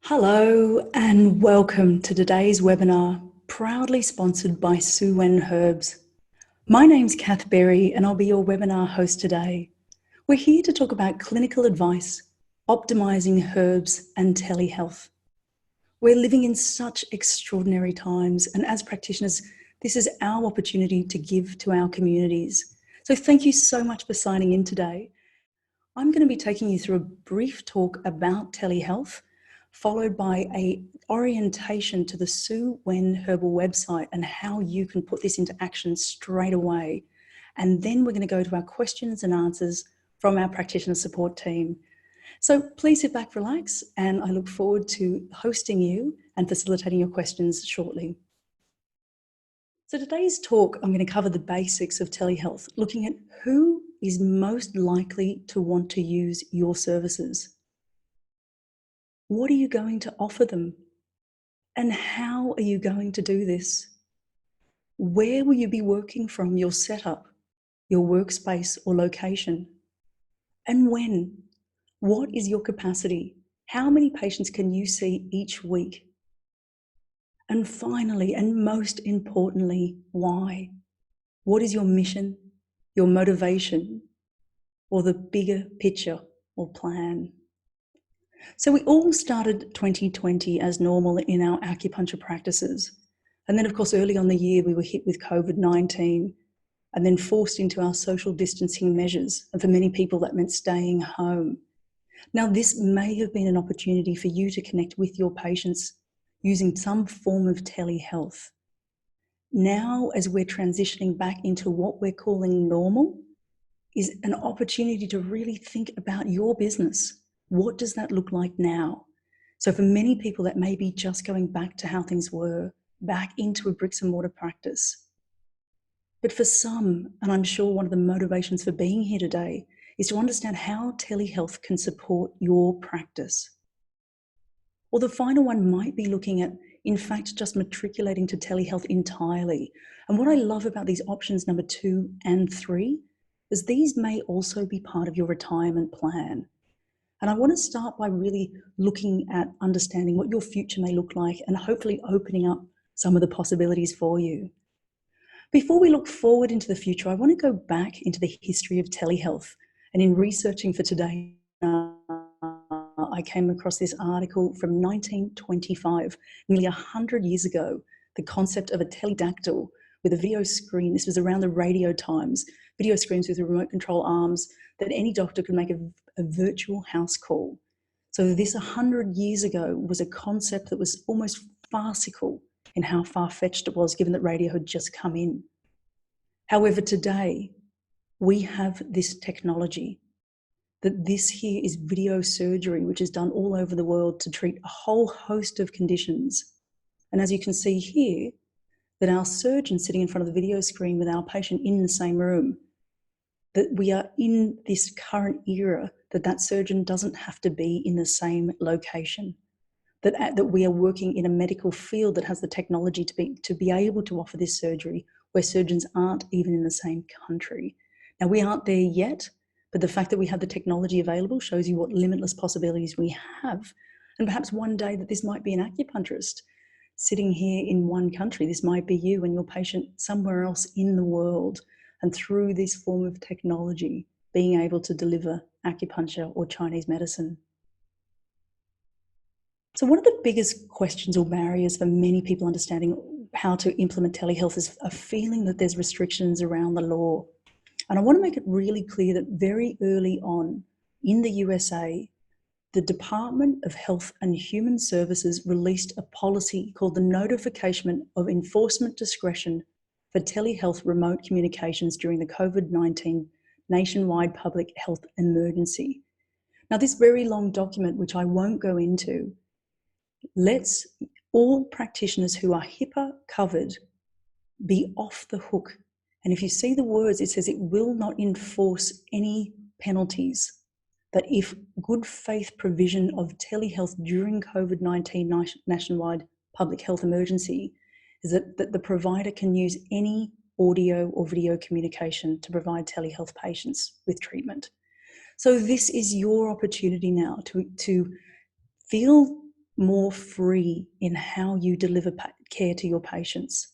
Hello and welcome to today's webinar, proudly sponsored by Su Wen Herbs. My name's Kath Berry and I'll be your webinar host today. We're here to talk about clinical advice, optimizing herbs and telehealth. We're living in such extraordinary times, and as practitioners, this is our opportunity to give to our communities. So thank you so much for signing in today. I'm going to be taking you through a brief talk about telehealth, followed by an orientation to the Su Wen Herbal website and how you can put this into action straight away. And then we're going to go to our questions and answers from our practitioner support team. So please sit back, relax, and I look forward to hosting you and facilitating your questions shortly. So today's talk, I'm going to cover the basics of telehealth, looking at who is most likely to want to use your services. What are you going to offer them? And how are you going to do this? Where will you be working from, your setup, your workspace or location? And when? What is your capacity? How many patients can you see each week? And finally, and most importantly, why? What is your mission, your motivation, or the bigger picture or plan? So we all started 2020 as normal in our acupuncture practices. And then, of course, early on the year, we were hit with COVID-19 and then forced into our social distancing measures. And for many people, that meant staying home. Now, this may have been an opportunity for you to connect with your patients using some form of telehealth. Now, as we're transitioning back into what we're calling normal, is an opportunity to really think about your business. What does that look like now? So for many people, that may be just going back to how things were, back into a bricks and mortar practice. But for some, and I'm sure one of the motivations for being here today, is to understand how telehealth can support your practice. Or the final one might be looking at, in fact, just matriculating to telehealth entirely. And what I love about these options number 2 and 3 is these may also be part of your retirement plan. And I want to start by really looking at understanding what your future may look like and hopefully opening up some of the possibilities for you. Before we look forward into the future, I want to go back into the history of telehealth. And in researching for today, I came across this article from 1925, nearly 100 years ago, the concept of a teledactyl with a video screen. This was around the radio times, video screens with remote control arms that any doctor could make a virtual house call. So this 100 years ago was a concept that was almost farcical in how far-fetched it was, given that radio had just come in. However, today we have this technology, that this here is video surgery, which is done all over the world to treat a whole host of conditions. And as you can see here, that our surgeon sitting in front of the video screen with our patient in the same room, that we are in this current era that surgeon doesn't have to be in the same location, that we are working in a medical field that has the technology to be able to offer this surgery where surgeons aren't even in the same country. Now, we aren't there yet, but the fact that we have the technology available shows you what limitless possibilities we have. And perhaps one day that this might be an acupuncturist sitting here in one country. This might be you and your patient somewhere else in the world. And through this form of technology, being able to deliver acupuncture or Chinese medicine. So one of the biggest questions or barriers for many people understanding how to implement telehealth is a feeling that there's restrictions around the law. And I want to make it really clear that very early on in the USA, the Department of Health and Human Services released a policy called the Notification of Enforcement Discretion for Telehealth Remote Communications during the COVID-19 nationwide public health emergency. Now, this very long document, which I won't go into, lets all practitioners who are HIPAA covered be off the hook. And if you see the words, it says it will not enforce any penalties. That if good faith provision of telehealth during COVID-19 nationwide public health emergency is that the provider can use any audio or video communication to provide telehealth patients with treatment. So this is your opportunity now to feel more free in how you deliver care to your patients.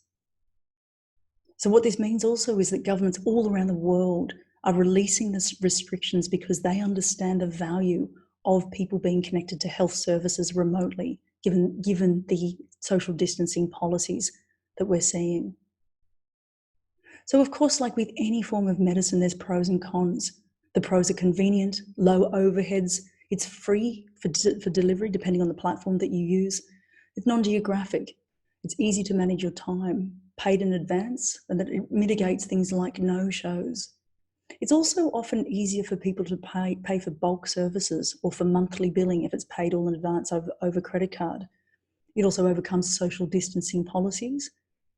So what this means also is that governments all around the world are releasing these restrictions because they understand the value of people being connected to health services remotely, given the social distancing policies that we're seeing. So of course, like with any form of medicine, there's pros and cons. The pros are convenient, low overheads, it's free for delivery depending on the platform that you use. It's non-geographic, it's easy to manage your time, paid in advance, and that it mitigates things like no-shows. It's also often easier for people to pay for bulk services or for monthly billing if it's paid all in advance over credit card. It also overcomes social distancing policies,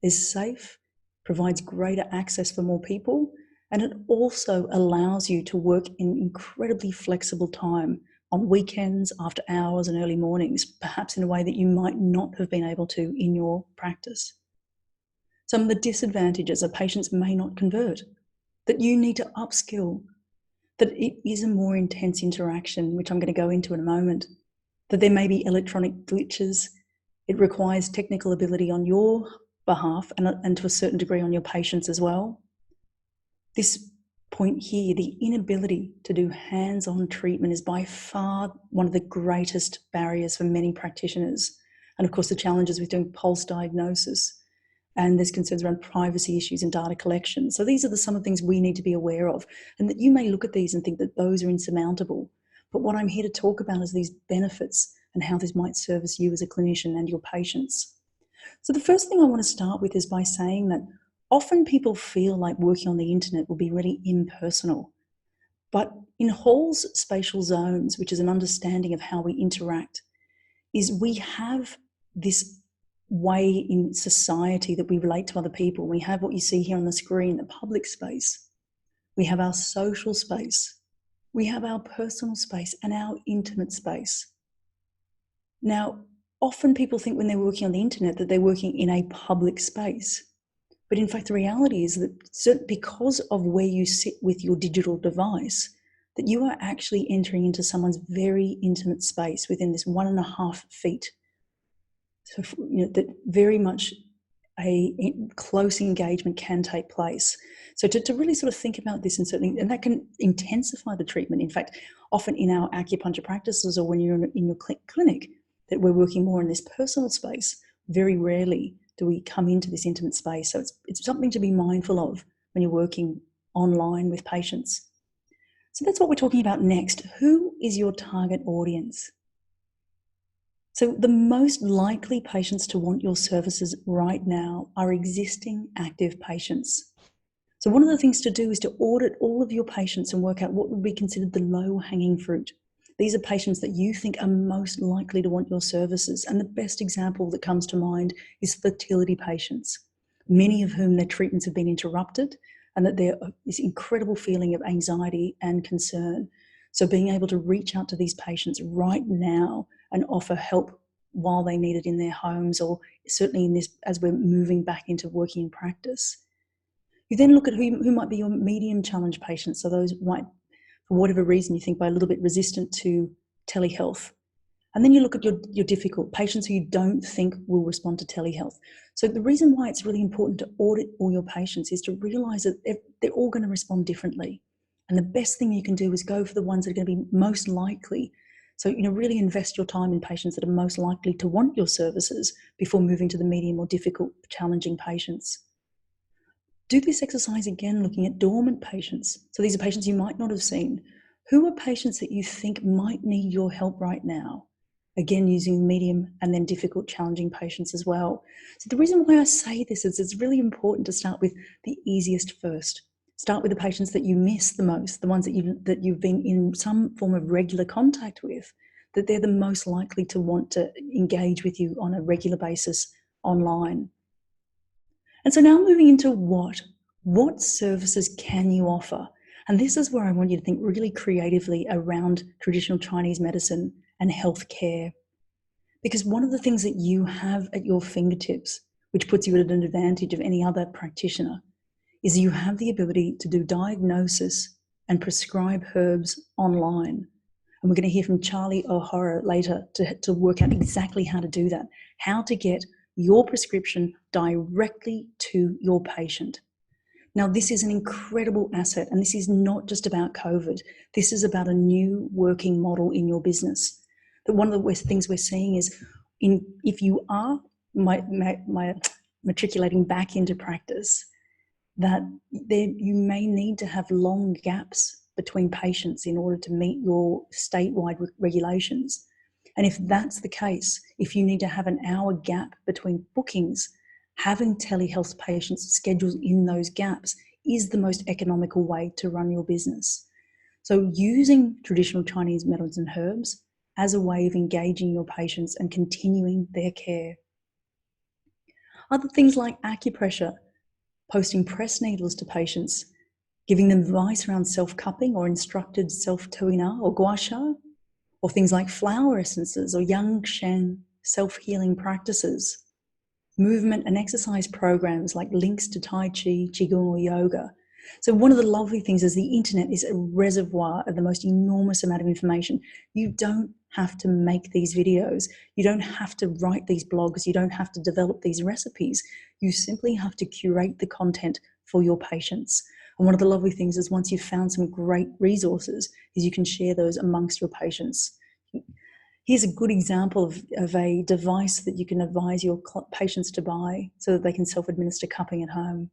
is safe, provides greater access for more people, and it also allows you to work in incredibly flexible time on weekends, after hours, and early mornings, perhaps in a way that you might not have been able to in your practice. Some of the disadvantages are patients may not convert, that you need to upskill, that it is a more intense interaction, which I'm going to go into in a moment, that there may be electronic glitches. It requires technical ability on your behalf and to a certain degree on your patients as well. This point here, the inability to do hands-on treatment is by far one of the greatest barriers for many practitioners. And of course, the challenges with doing pulse diagnosis, and there's concerns around privacy issues and data collection. So these are some of the things we need to be aware of, and that you may look at these and think that those are insurmountable. But what I'm here to talk about is these benefits and how this might service you as a clinician and your patients. So the first thing I want to start with is by saying that often people feel like working on the internet will be really impersonal. But in Hall's spatial zones, which is an understanding of how we interact, is we have this way in society that we relate to other people. We have what you see here on the screen, the public space. We have our social space. We have our personal space and our intimate space. Now, often people think when they're working on the internet that they're working in a public space. But in fact, the reality is that because of where you sit with your digital device, that you are actually entering into someone's very intimate space within this 1.5 feet. So, that very much a close engagement can take place. So to really sort of think about this, and that can intensify the treatment. In fact, often in our acupuncture practices or when you're in your clinic, that we're working more in this personal space. Very rarely do we come into this intimate space. So it's something to be mindful of when you're working online with patients. So that's what we're talking about next. Who is your target audience? So the most likely patients to want your services right now are existing active patients. So one of the things to do is to audit all of your patients and work out what would be considered the low-hanging fruit. These are patients that you think are most likely to want your services. And the best example that comes to mind is fertility patients, many of whom their treatments have been interrupted and that there is this incredible feeling of anxiety and concern. So being able to reach out to these patients right now and offer help while they need it in their homes, or certainly in this as we're moving back into working in practice. You then look at who might be your medium challenge patients. So those might, for whatever reason, you think by a little bit resistant to telehealth. And then you look at your difficult patients who you don't think will respond to telehealth. So the reason why it's really important to audit all your patients is to realize that they're all going to respond differently. And the best thing you can do is go for the ones that are going to be most likely. So, really invest your time in patients that are most likely to want your services before moving to the medium or difficult, challenging patients. Do this exercise again, looking at dormant patients. So these are patients you might not have seen. Who are patients that you think might need your help right now? Again, using medium and then difficult, challenging patients as well. So the reason why I say this is it's really important to start with the easiest first. Start with the patients that you miss the most, the ones that you've been in some form of regular contact with, that they're the most likely to want to engage with you on a regular basis online. And so now moving into what services can you offer? And this is where I want you to think really creatively around traditional Chinese medicine and healthcare. Because one of the things that you have at your fingertips, which puts you at an advantage of any other practitioner, is you have the ability to do diagnosis and prescribe herbs online. And we're going to hear from Charlie O'Hara later to work out exactly how to do that, how to get your prescription directly to your patient. Now, this is an incredible asset, and this is not just about COVID. This is about a new working model in your business. But one of the things we're seeing is if you are matriculating back into practice, that you may need to have long gaps between patients in order to meet your statewide regulations. And if that's the case, if you need to have an hour gap between bookings, having telehealth patients scheduled in those gaps is the most economical way to run your business. So using traditional Chinese methods and herbs as a way of engaging your patients and continuing their care. Other things like acupressure, posting press needles to patients, giving them advice around self-cupping or instructed self-tuina or gua sha, or things like flower essences or yang shen self-healing practices, movement and exercise programs like links to Tai Chi, Qigong or yoga. So one of the lovely things is the internet is a reservoir of the most enormous amount of information. You don't have to make these videos. You don't have to write these blogs. You don't have to develop these recipes. You simply have to curate the content for your patients. And one of the lovely things is once you've found some great resources is you can share those amongst your patients. Here's a good example of a device that you can advise your patients to buy so that they can self-administer cupping at home.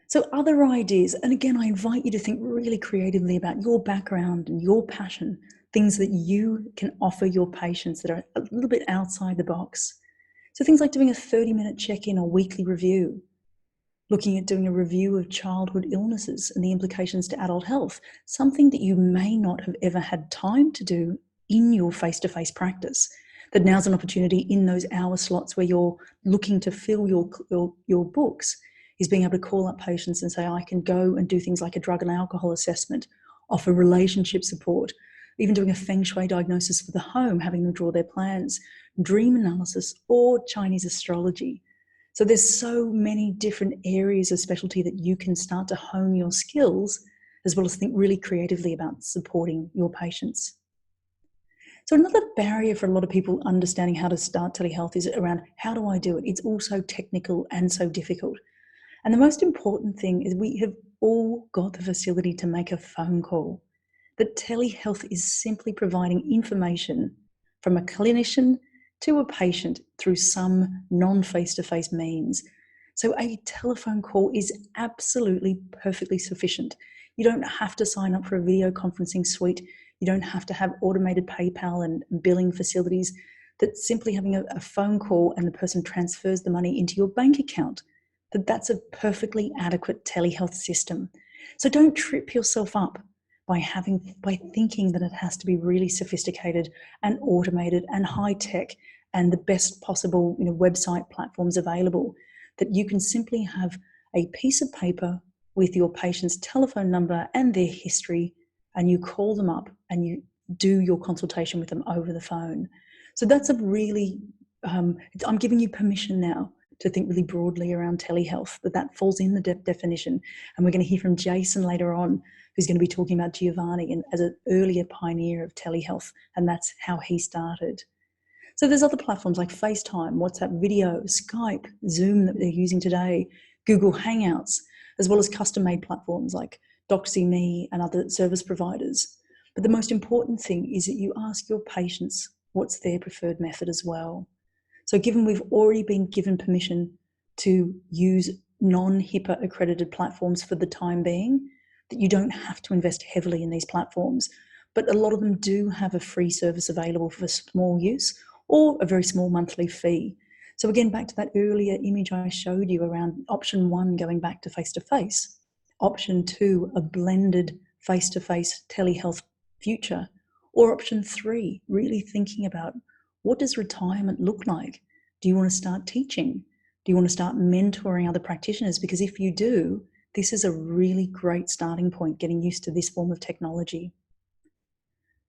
So other ideas, and again, I invite you to think really creatively about your background and your passion, things that you can offer your patients that are a little bit outside the box. So things like doing a 30-minute check-in or weekly review, looking at doing a review of childhood illnesses and the implications to adult health, something that you may not have ever had time to do in your face-to-face practice, that now's an opportunity in those hour slots where you're looking to fill your books, is being able to call up patients and say, I can go and do things like a drug and alcohol assessment, offer relationship support, even doing a feng shui diagnosis for the home, having them draw their plans, dream analysis, or Chinese astrology. So there's so many different areas of specialty that you can start to hone your skills, as well as think really creatively about supporting your patients. So another barrier for a lot of people understanding how to start telehealth is around, how do I do it? It's also technical and so difficult. And the most important thing is we have all got the facility to make a phone call. That telehealth is simply providing information from a clinician to a patient through some non-face-to-face means. So a telephone call is absolutely perfectly sufficient. You don't have to sign up for a video conferencing suite. You don't have to have automated PayPal and billing facilities. That simply having a phone call and the person transfers the money into your bank account, that's a perfectly adequate telehealth system. So don't trip yourself up by thinking that it has to be really sophisticated and automated and high tech and the best possible website platforms available. That you can simply have a piece of paper with your patient's telephone number and their history, and you call them up and you do your consultation with them over the phone. So that's a really, I'm giving you permission now to think really broadly around telehealth, that falls in the definition. And we're going to hear from Jason later on, who's going to be talking about Giovanni and as an earlier pioneer of telehealth, and that's how he started. So there's other platforms like FaceTime, WhatsApp video, Skype, Zoom that they're using today, Google Hangouts, as well as custom-made platforms like DoxyMe and other service providers. But the most important thing is that you ask your patients what's their preferred method as well. So given we've already been given permission to use non-HIPAA accredited platforms for the time being, that you don't have to invest heavily in these platforms, but a lot of them do have a free service available for small use or a very small monthly fee. So again, back to that earlier image I showed you around option 1, going back to face-to-face, option 2, a blended face-to-face telehealth future, or option 3, really thinking about, what does retirement look like? Do you want to start teaching? Do you want to start mentoring other practitioners? Because if you do, this is a really great starting point, getting used to this form of technology.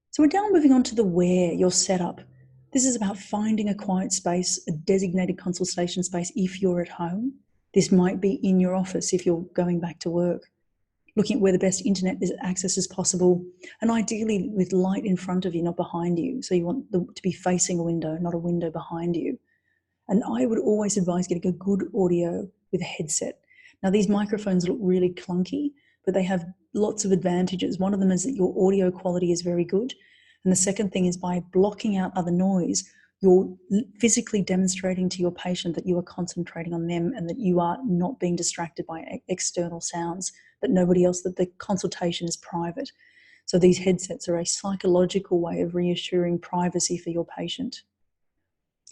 So we're now moving on to the where, your setup. This is about finding a quiet space, a designated consultation space if you're at home. This might be in your office if you're going back to work. looking at where the best internet access is possible, and ideally with light in front of you, not behind you. So you want to be facing a window, not a window behind you. And I would always advise getting a good audio with a headset. Now, these microphones look really clunky, but they have lots of advantages. One of them is that your audio quality is very good. And the second thing is, by blocking out other noise, you're physically demonstrating to your patient that you are concentrating on them and that you are not being distracted by external sounds, that nobody else, that the consultation is private. So these headsets are a psychological way of reassuring privacy for your patient.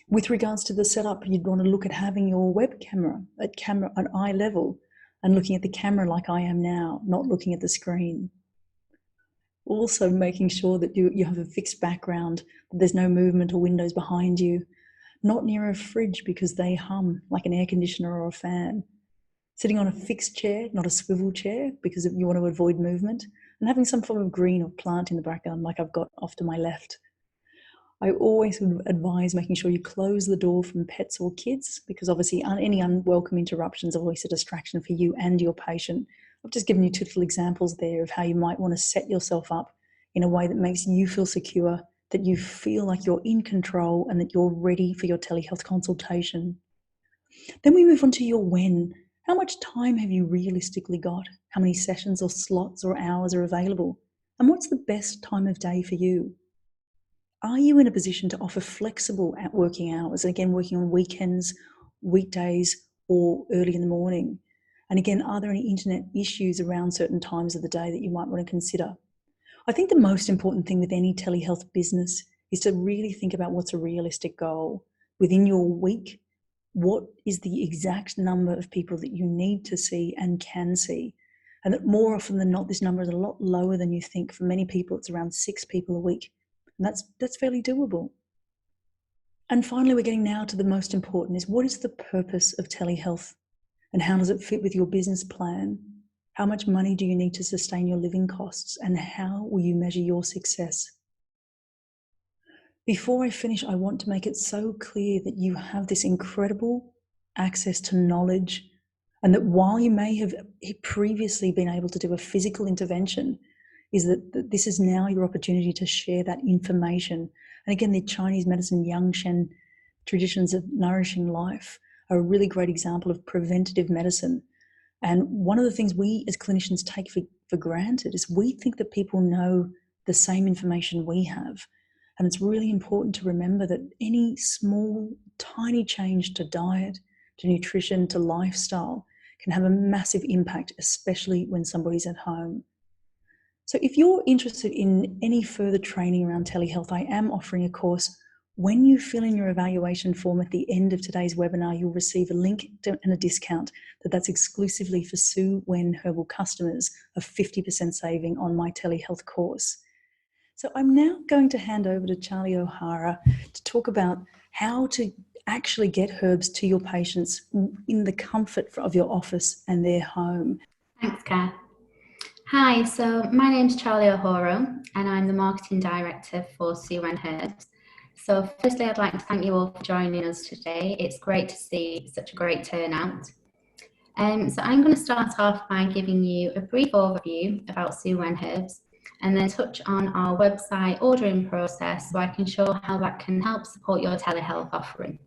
With regards to the setup, you'd want to look at having your web camera at eye level and looking at the camera like I am now, not looking at the screen. Also making sure that you have a fixed background, that there's no movement or windows behind you, not near a fridge because they hum like an air conditioner or a fan. Sitting on a fixed chair, not a swivel chair, because you want to avoid movement, and having some form of green or plant in the background like I've got off to my left. I always would advise making sure you close the door from pets or kids, because obviously any unwelcome interruptions are always a distraction for you and your patient. I've just given you two little examples there of how you might want to set yourself up in a way that makes you feel secure, that you feel like you're in control and that you're ready for your telehealth consultation. Then we move on to your when. How much time have you realistically got? How many sessions or slots or hours are available? And what's the best time of day for you? Are you in a position to offer flexible working hours? Again, working on weekends, weekdays, or early in the morning? And again, are there any internet issues around certain times of the day that you might want to consider? I think the most important thing with any telehealth business is to really think about what's a realistic goal. Within your week, what is the exact number of people that you need to see and can see? And that more often than not, this number is a lot lower than you think. For many people, it's around 6 people a week. And that's fairly doable. And finally, we're getting now to the most important, is what is the purpose of telehealth? And how does it fit with your business plan? How much money do you need to sustain your living costs? And how will you measure your success? Before I finish, I want to make it so clear that you have this incredible access to knowledge, and that while you may have previously been able to do a physical intervention, is that this is now your opportunity to share that information. And again, the Chinese medicine Yangshen traditions of nourishing life are a really great example of preventative medicine. And one of the things we as clinicians take for granted is we think that people know the same information we have. And it's really important to remember that any small, tiny change to diet, to nutrition, to lifestyle can have a massive impact, especially when somebody's at home. So if you're interested in any further training around telehealth, I am offering a course. When you fill in your evaluation form at the end of today's webinar, you'll receive a link and a discount that's exclusively for Su Wen Herbal customers of 50% saving on my telehealth course. So I'm now going to hand over to Charlie O'Hara to talk about how to actually get herbs to your patients in the comfort of your office and their home. Thanks, Kath. Hi, so my name's Charlie O'Hara and I'm the Marketing Director for Su Wen Herbs. So firstly, I'd like to thank you all for joining us today. It's great to see such a great turnout. So I'm going to start off by giving you a brief overview about Su Wen Herbs and then touch on our website ordering process so I can show how that can help support your telehealth offering.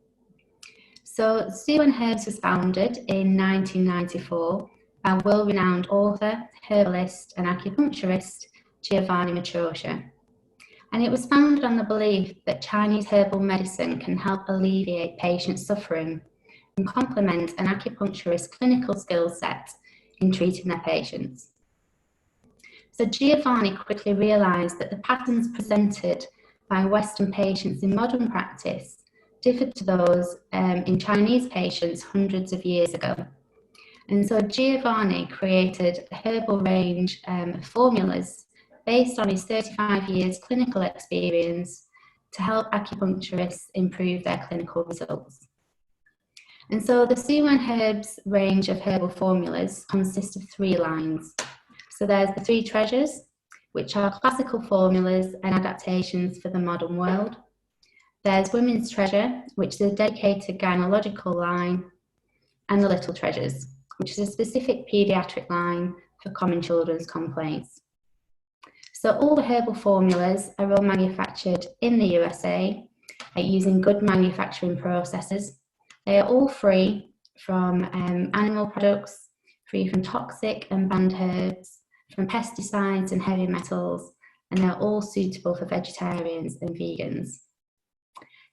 So Su Wen Herbs was founded in 1994 by world-renowned author, herbalist and acupuncturist Giovanni Matrosha. And it was founded on the belief that Chinese herbal medicine can help alleviate patients' suffering and complement an acupuncturist's clinical skill set in treating their patients. So Giovanni quickly realized that the patterns presented by Western patients in modern practice differed to those in Chinese patients hundreds of years ago. And so Giovanni created a herbal range of formulas based on his 35 years clinical experience to help acupuncturists improve their clinical results. And so the Su Wen Herbs range of herbal formulas consists of 3 lines. So there's the 3 treasures, which are classical formulas and adaptations for the modern world. There's Women's Treasure, which is a dedicated gynecological line, and the Little Treasures, which is a specific paediatric line for common children's complaints. So all the herbal formulas are all manufactured in the USA using good manufacturing processes. They are all free from animal products, free from toxic and banned herbs, from pesticides and heavy metals, and they're all suitable for vegetarians and vegans.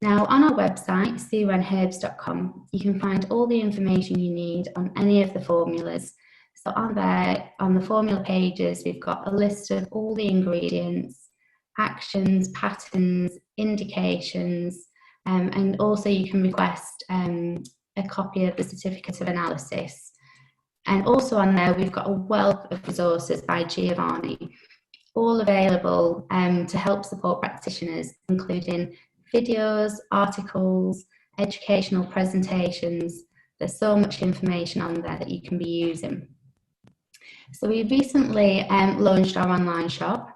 Now, on our website, suwenherbs.com, you can find all the information you need on any of the formulas. So on there, on the formula pages, we've got a list of all the ingredients, actions, patterns, indications, and also you can request a copy of the certificate of analysis. And also on there, we've got a wealth of resources by Giovanni, all available to help support practitioners, including videos, articles, educational presentations. There's so much information on there that you can be using. So we recently launched our online shop,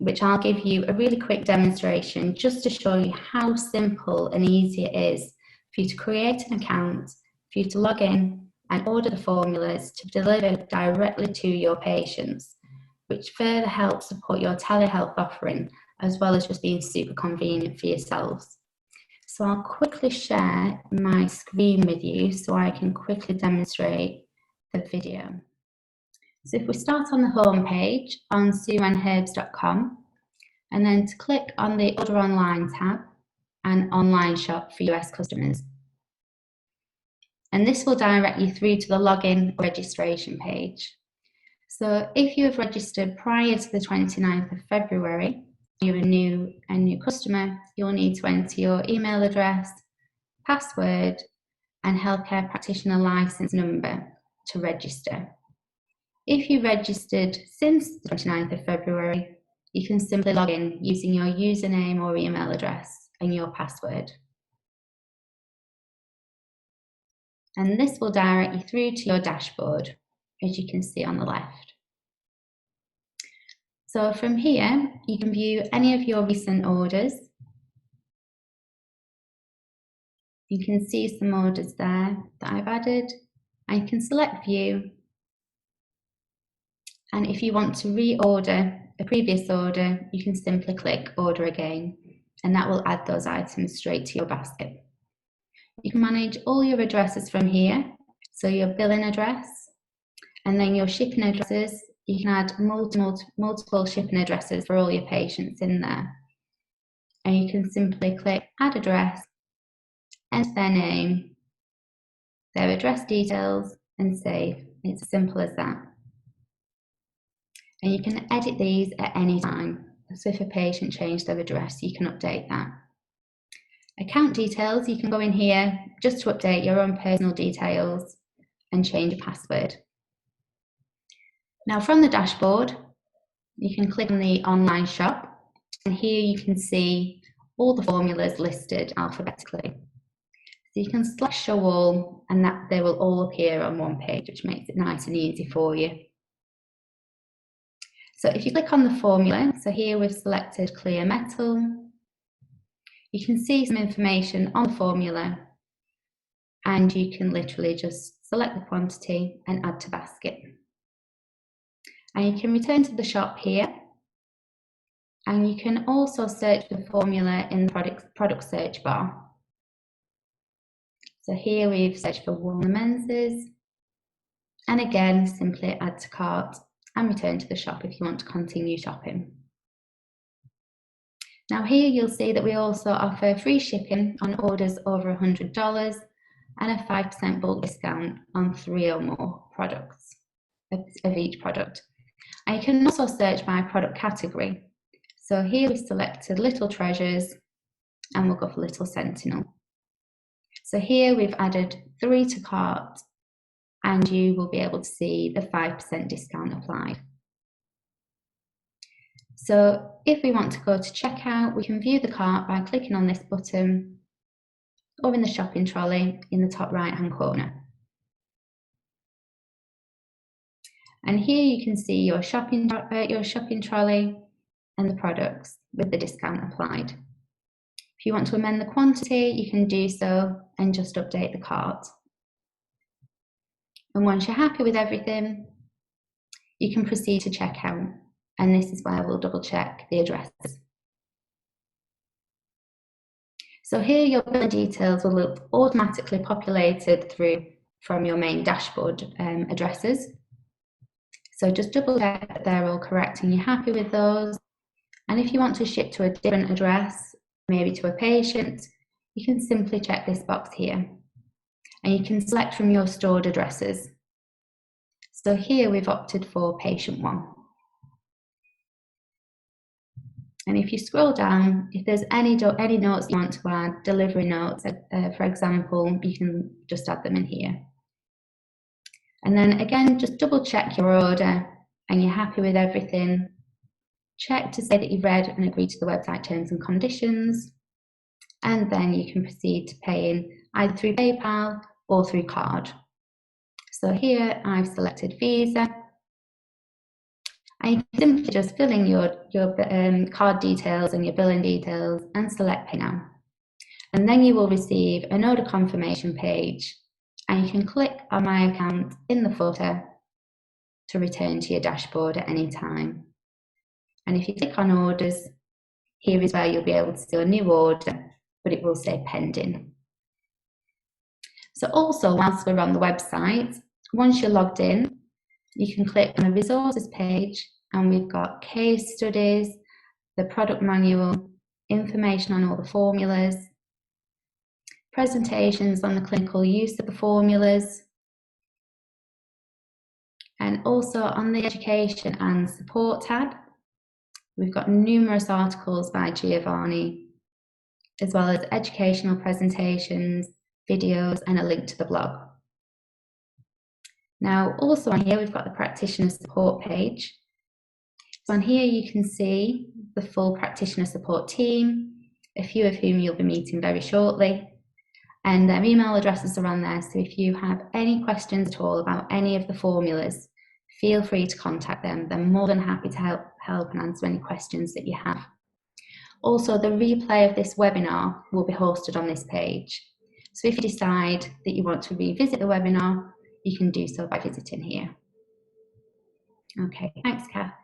which I'll give you a really quick demonstration just to show you how simple and easy it is for you to create an account, for you to log in and order the formulas to deliver directly to your patients, which further helps support your telehealth offering, as well as just being super convenient for yourselves. So I'll quickly share my screen with you so I can quickly demonstrate the video. So if we start on the home page on suwenherbs.com, and then to click on the Order Online tab and Online Shop for US customers. And this will direct you through to the login registration page. So if you have registered prior to the 29th of February, you're a new customer, you'll need to enter your email address, password, and healthcare practitioner license number to register. If you registered since the 29th of February, you can simply log in using your username or email address and your password. And this will direct you through to your dashboard, as you can see on the left. So from here, you can view any of your recent orders. You can see some orders there that I've added, and you can select view. And if you want to reorder a previous order, you can simply click order again, and that will add those items straight to your basket. You can manage all your addresses from here, so your billing address, and then your shipping addresses. You can add multiple shipping addresses for all your patients in there. And you can simply click add address, enter their name, their address details, and save. It's as simple as that. And you can edit these at any time. So if a patient changed their address, you can update that. Account details, you can go in here just to update your own personal details and change your password. Now from the dashboard, you can click on the online shop, and here you can see all the formulas listed alphabetically. So you can select show all, and that they will all appear on one page, which makes it nice and easy for you. So if you click on the formula, so here we've selected clear metal, you can see some information on the formula, and you can literally just select the quantity and add to basket. And you can return to the shop here, and you can also search the formula in the product search bar. So here we've searched for warm menses, and again simply add to cart and return to the shop if you want to continue shopping. Now here you'll see that we also offer free shipping on orders over $100 and a 5% bulk discount on 3 or more products of each product. And you can also search by product category. So here we've selected Little Treasures, and we'll go for Little Sentinel. So here we've added 3 to cart, and you will be able to see the 5% discount applied. So if we want to go to checkout, we can view the cart by clicking on this button, or in the shopping trolley in the top right hand corner. And here you can see your shopping trolley and the products with the discount applied. If you want to amend the quantity, you can do so and just update the cart. And once you're happy with everything, you can proceed to checkout. And this is where we'll double check the addresses. So here your billing details will look automatically populated through from your main dashboard addresses. So just double check that they're all correct and you're happy with those. And if you want to ship to a different address, maybe to a patient, you can simply check this box here. And you can select from your stored addresses. So here we've opted for patient 1. And if you scroll down, if there's any notes you want to add, delivery notes, for example, you can just add them in here. And then again, just double check your order and you're happy with everything. Check to say that you've read and agreed to the website terms and conditions. And then you can proceed to paying either through PayPal or through card. So here I've selected Visa. And you can simply just fill in your card details and your billing details and select Pay Now. And then you will receive an order confirmation page and you can click on My Account in the footer to return to your dashboard at any time. And if you click on Orders, here is where you'll be able to see a new order, but it will say pending. So also, whilst we're on the website, once you're logged in, you can click on the resources page and we've got case studies, the product manual, information on all the formulas, presentations on the clinical use of the formulas, and also on the education and support tab, we've got numerous articles by Giovanni, as well as educational presentations, videos, and a link to the blog. Now, also on here, we've got the practitioner support page. So on here, you can see the full practitioner support team, a few of whom you'll be meeting very shortly. And their email addresses are on there. So if you have any questions at all about any of the formulas, feel free to contact them. They're more than happy to help and answer any questions that you have. Also, the replay of this webinar will be hosted on this page. So if you decide that you want to revisit the webinar, you can do so by visiting here. Okay, thanks, Kath.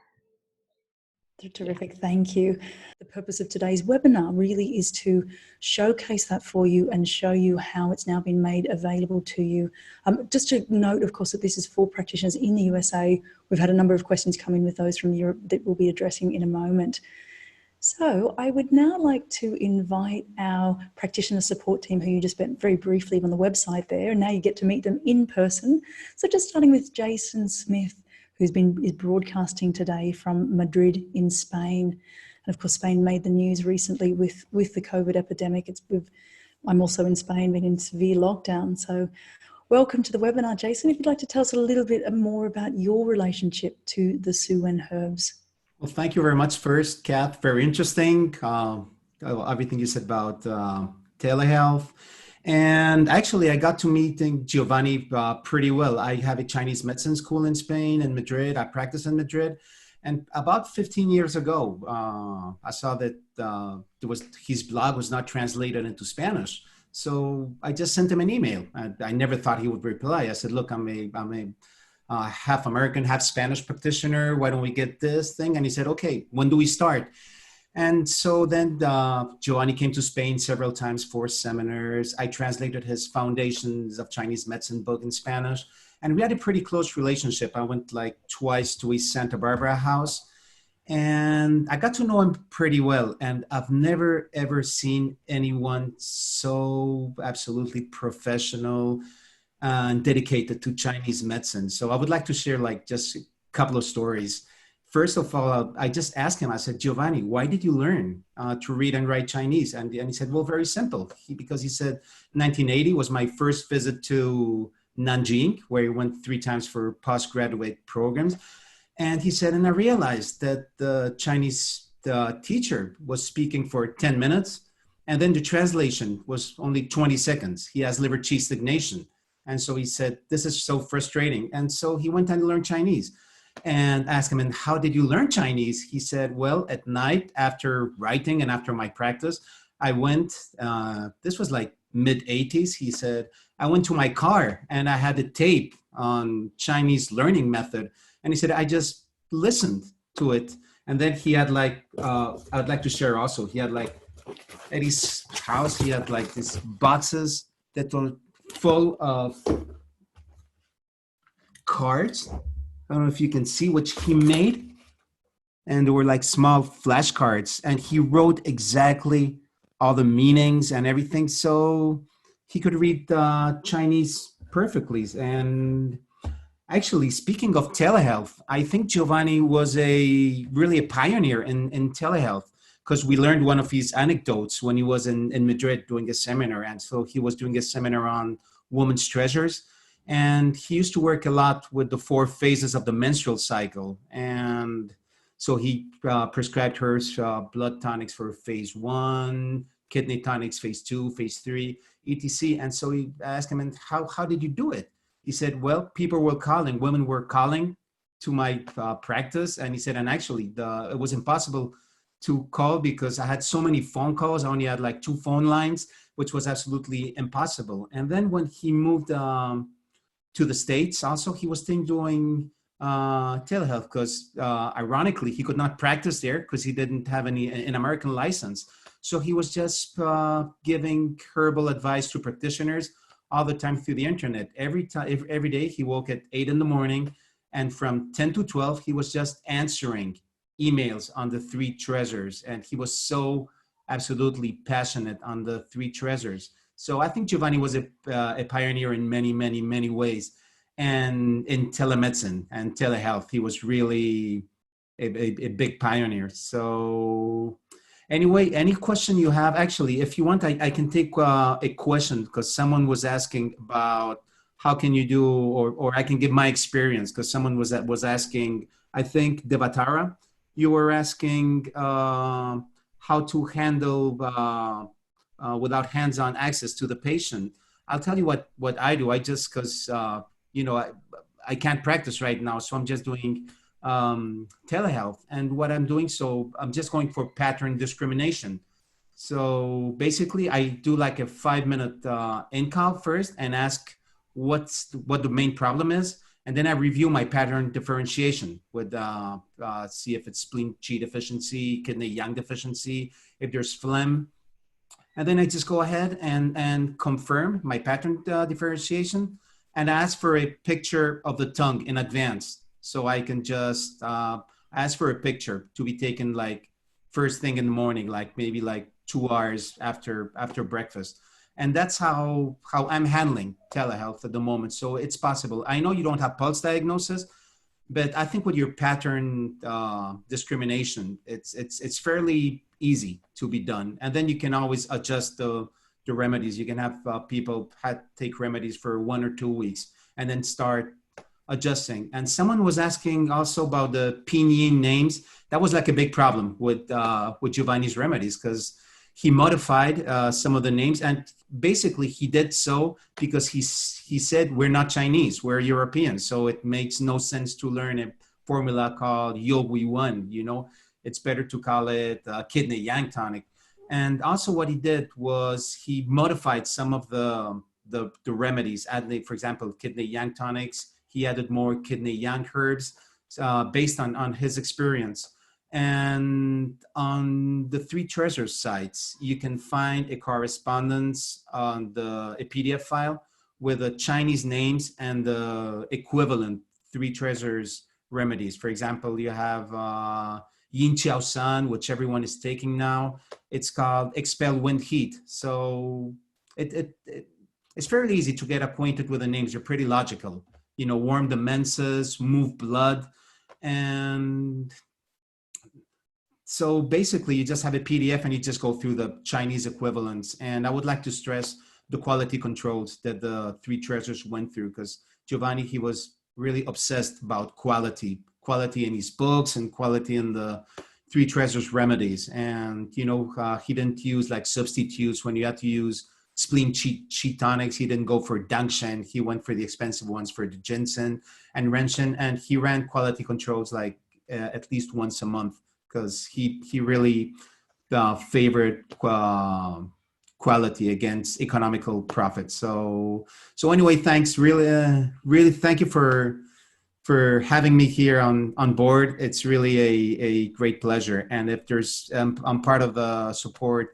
Terrific, thank you. The purpose of today's webinar really is to showcase that for you and show you how it's now been made available to you. Just to note, of course, that this is for practitioners in the USA. We've had a number of questions come in with those from Europe that we'll be addressing in a moment. So I would now like to invite our practitioner support team, who you just met very briefly on the website there, and now you get to meet them in person. So just starting with Jason Smith, who's is broadcasting today from Madrid in Spain. And of course, Spain made the news recently with the COVID epidemic. I'm also in Spain, been in severe lockdown. So welcome to the webinar, Jason. If you'd like to tell us a little bit more about your relationship to the Su Wen Herbs. Well, thank you very much first, Kath. Very interesting. Everything you said about telehealth. And actually, I got to meet Giovanni pretty well. I have a Chinese medicine school in Spain, in Madrid. I practice in Madrid. And about 15 years ago, I saw that his blog was not translated into Spanish. So I just sent him an email. I never thought he would reply. I said, look, I'm a half American, half Spanish practitioner. Why don't we get this thing? And he said, okay, when do we start? And so then Giovanni came to Spain several times for seminars. I translated his Foundations of Chinese Medicine book in Spanish. And we had a pretty close relationship. I went like twice to his Santa Barbara house. And I got to know him pretty well. And I've never, ever seen anyone so absolutely professional and dedicated to Chinese medicine. So I would like to share like just a couple of stories. First of all, I just asked him, I said, Giovanni, why did you learn to read and write Chinese? And he said, well, very simple. Because he said 1980 was my first visit to Nanjing, where he went 3 times for postgraduate programs. And he said, and I realized that the Chinese teacher was speaking for 10 minutes, and then the translation was only 20 seconds. He has liver qi stagnation. And so he said, this is so frustrating. And so he went and learned Chinese. And asked him, and how did you learn Chinese? He said, well, at night after writing and after my practice, I went, this was like mid-80s. He said, I went to my car and I had a tape on Chinese learning method. And he said, I just listened to it. And then he had like, I'd like to share also, he had like, at his house, he had like these boxes that were full of cards. I don't know if you can see, which he made. And there were like small flashcards. And he wrote exactly all the meanings and everything. So he could read Chinese perfectly. And actually, speaking of telehealth, I think Giovanni was really a pioneer in telehealth, because we learned one of his anecdotes when he was in Madrid doing a seminar. And so he was doing a seminar on women's treasures. And he used to work a lot with the 4 phases of the menstrual cycle. And so he prescribed her blood tonics for phase 1, kidney tonics phase 2, phase 3, etc. And so he asked him, and how did you do it? He said, well, people were calling, women were calling to my practice. And he said, and actually it was impossible to call because I had so many phone calls. I only had like 2 phone lines, which was absolutely impossible. And then when he moved to the States, also, he was still doing telehealth because ironically, he could not practice there because he didn't have an American license. So he was just giving herbal advice to practitioners all the time through the internet. Every day he woke at 8 in the morning, and from 10 to 12, he was just answering emails on the 3 treasures. And he was so absolutely passionate on the 3 treasures. So I think Giovanni was a pioneer in many, many, many ways. And in telemedicine and telehealth, he was really a big pioneer. So anyway, any question you have, actually, if you want, I can take a question, because someone was asking about how can you do, or I can give my experience, because someone was asking, I think Devatara, you were asking how to handle without hands-on access to the patient. I'll tell you what I do. I just, because I can't practice right now, so I'm just doing telehealth. And what I'm doing, so I'm just going for pattern discrimination. So basically, I do like a 5-minute in-call first and ask what the main problem is. And then I review my pattern differentiation with see if it's spleen Qi deficiency, kidney yang deficiency, if there's phlegm. And then I just go ahead and confirm my pattern differentiation and ask for a picture of the tongue in advance. So I can just ask for a picture to be taken like first thing in the morning, like maybe like 2 hours after breakfast. And that's how I'm handling telehealth at the moment. So it's possible. I know you don't have pulse diagnosis, but I think with your pattern discrimination, it's fairly easy to be done. And then you can always adjust the remedies. You can have people take remedies for 1 or 2 weeks and then start adjusting. And someone was asking also about the pinyin names. That was like a big problem with Giovanni's remedies, because he modified some of the names, and basically he did so because he said, we're not Chinese, we're European. So it makes no sense to learn a formula called Yogui 1, it's better to call it kidney yang tonic. And also what he did was he modified some of the remedies, adding, for example, kidney yang tonics. He added more kidney yang herbs based on his experience. And on the 3 treasures sites, you can find a correspondence on a PDF file with the Chinese names and the equivalent 3 treasures remedies. For example, you have Yin Qiao San, which everyone is taking now. It's called Expel Wind Heat. So it's fairly easy to get acquainted with the names. They're pretty logical. Warm the menses, move blood. And so basically you just have a PDF and you just go through the Chinese equivalents. And I would like to stress the quality controls that the 3 treasures went through, because Giovanni, he was really obsessed about quality in his books and quality in the 3 treasures remedies. And, he didn't use like substitutes when you had to use spleen Qi tonics. He didn't go for Dangshen. He went for the expensive ones, for the ginseng and renshen. And he ran quality controls like at least once a month, because he really favored quality against economical profit. So anyway, thanks. Really thank you for for having me here on board. It's really a great pleasure. And if there's, I'm part of the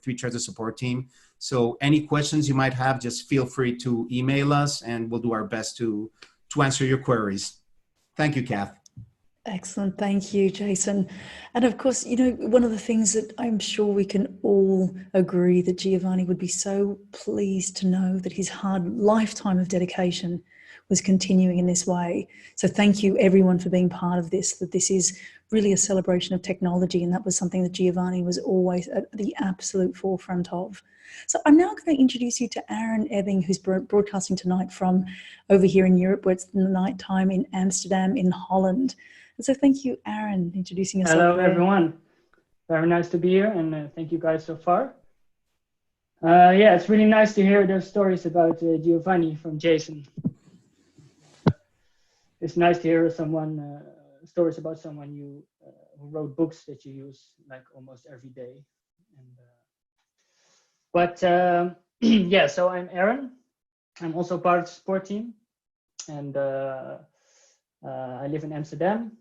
Three Treasures support team. So any questions you might have, just feel free to email us and we'll do our best to answer your queries. Thank you, Kath. Excellent. Thank you, Jason. And of course, you know, one of the things that I'm sure we can all agree that Giovanni would be so pleased to know that his hard lifetime of dedication was continuing in this way. So thank you everyone for being part of this, that this is really a celebration of technology. And that was something that Giovanni was always at the absolute forefront of. So I'm now going to introduce you to Aron Ebbing, who's broadcasting tonight from over here in Europe, where it's the nighttime in Amsterdam in Holland. And so thank you, Aron, introducing yourself. Hello, everyone. Very nice to be here, and thank you guys so far. Yeah, it's really nice to hear those stories about Giovanni from Jason. It's nice to hear stories about someone who wrote books that you use like almost every day. Yeah, so I'm Aron. I'm also part of the support team, and I live in Amsterdam.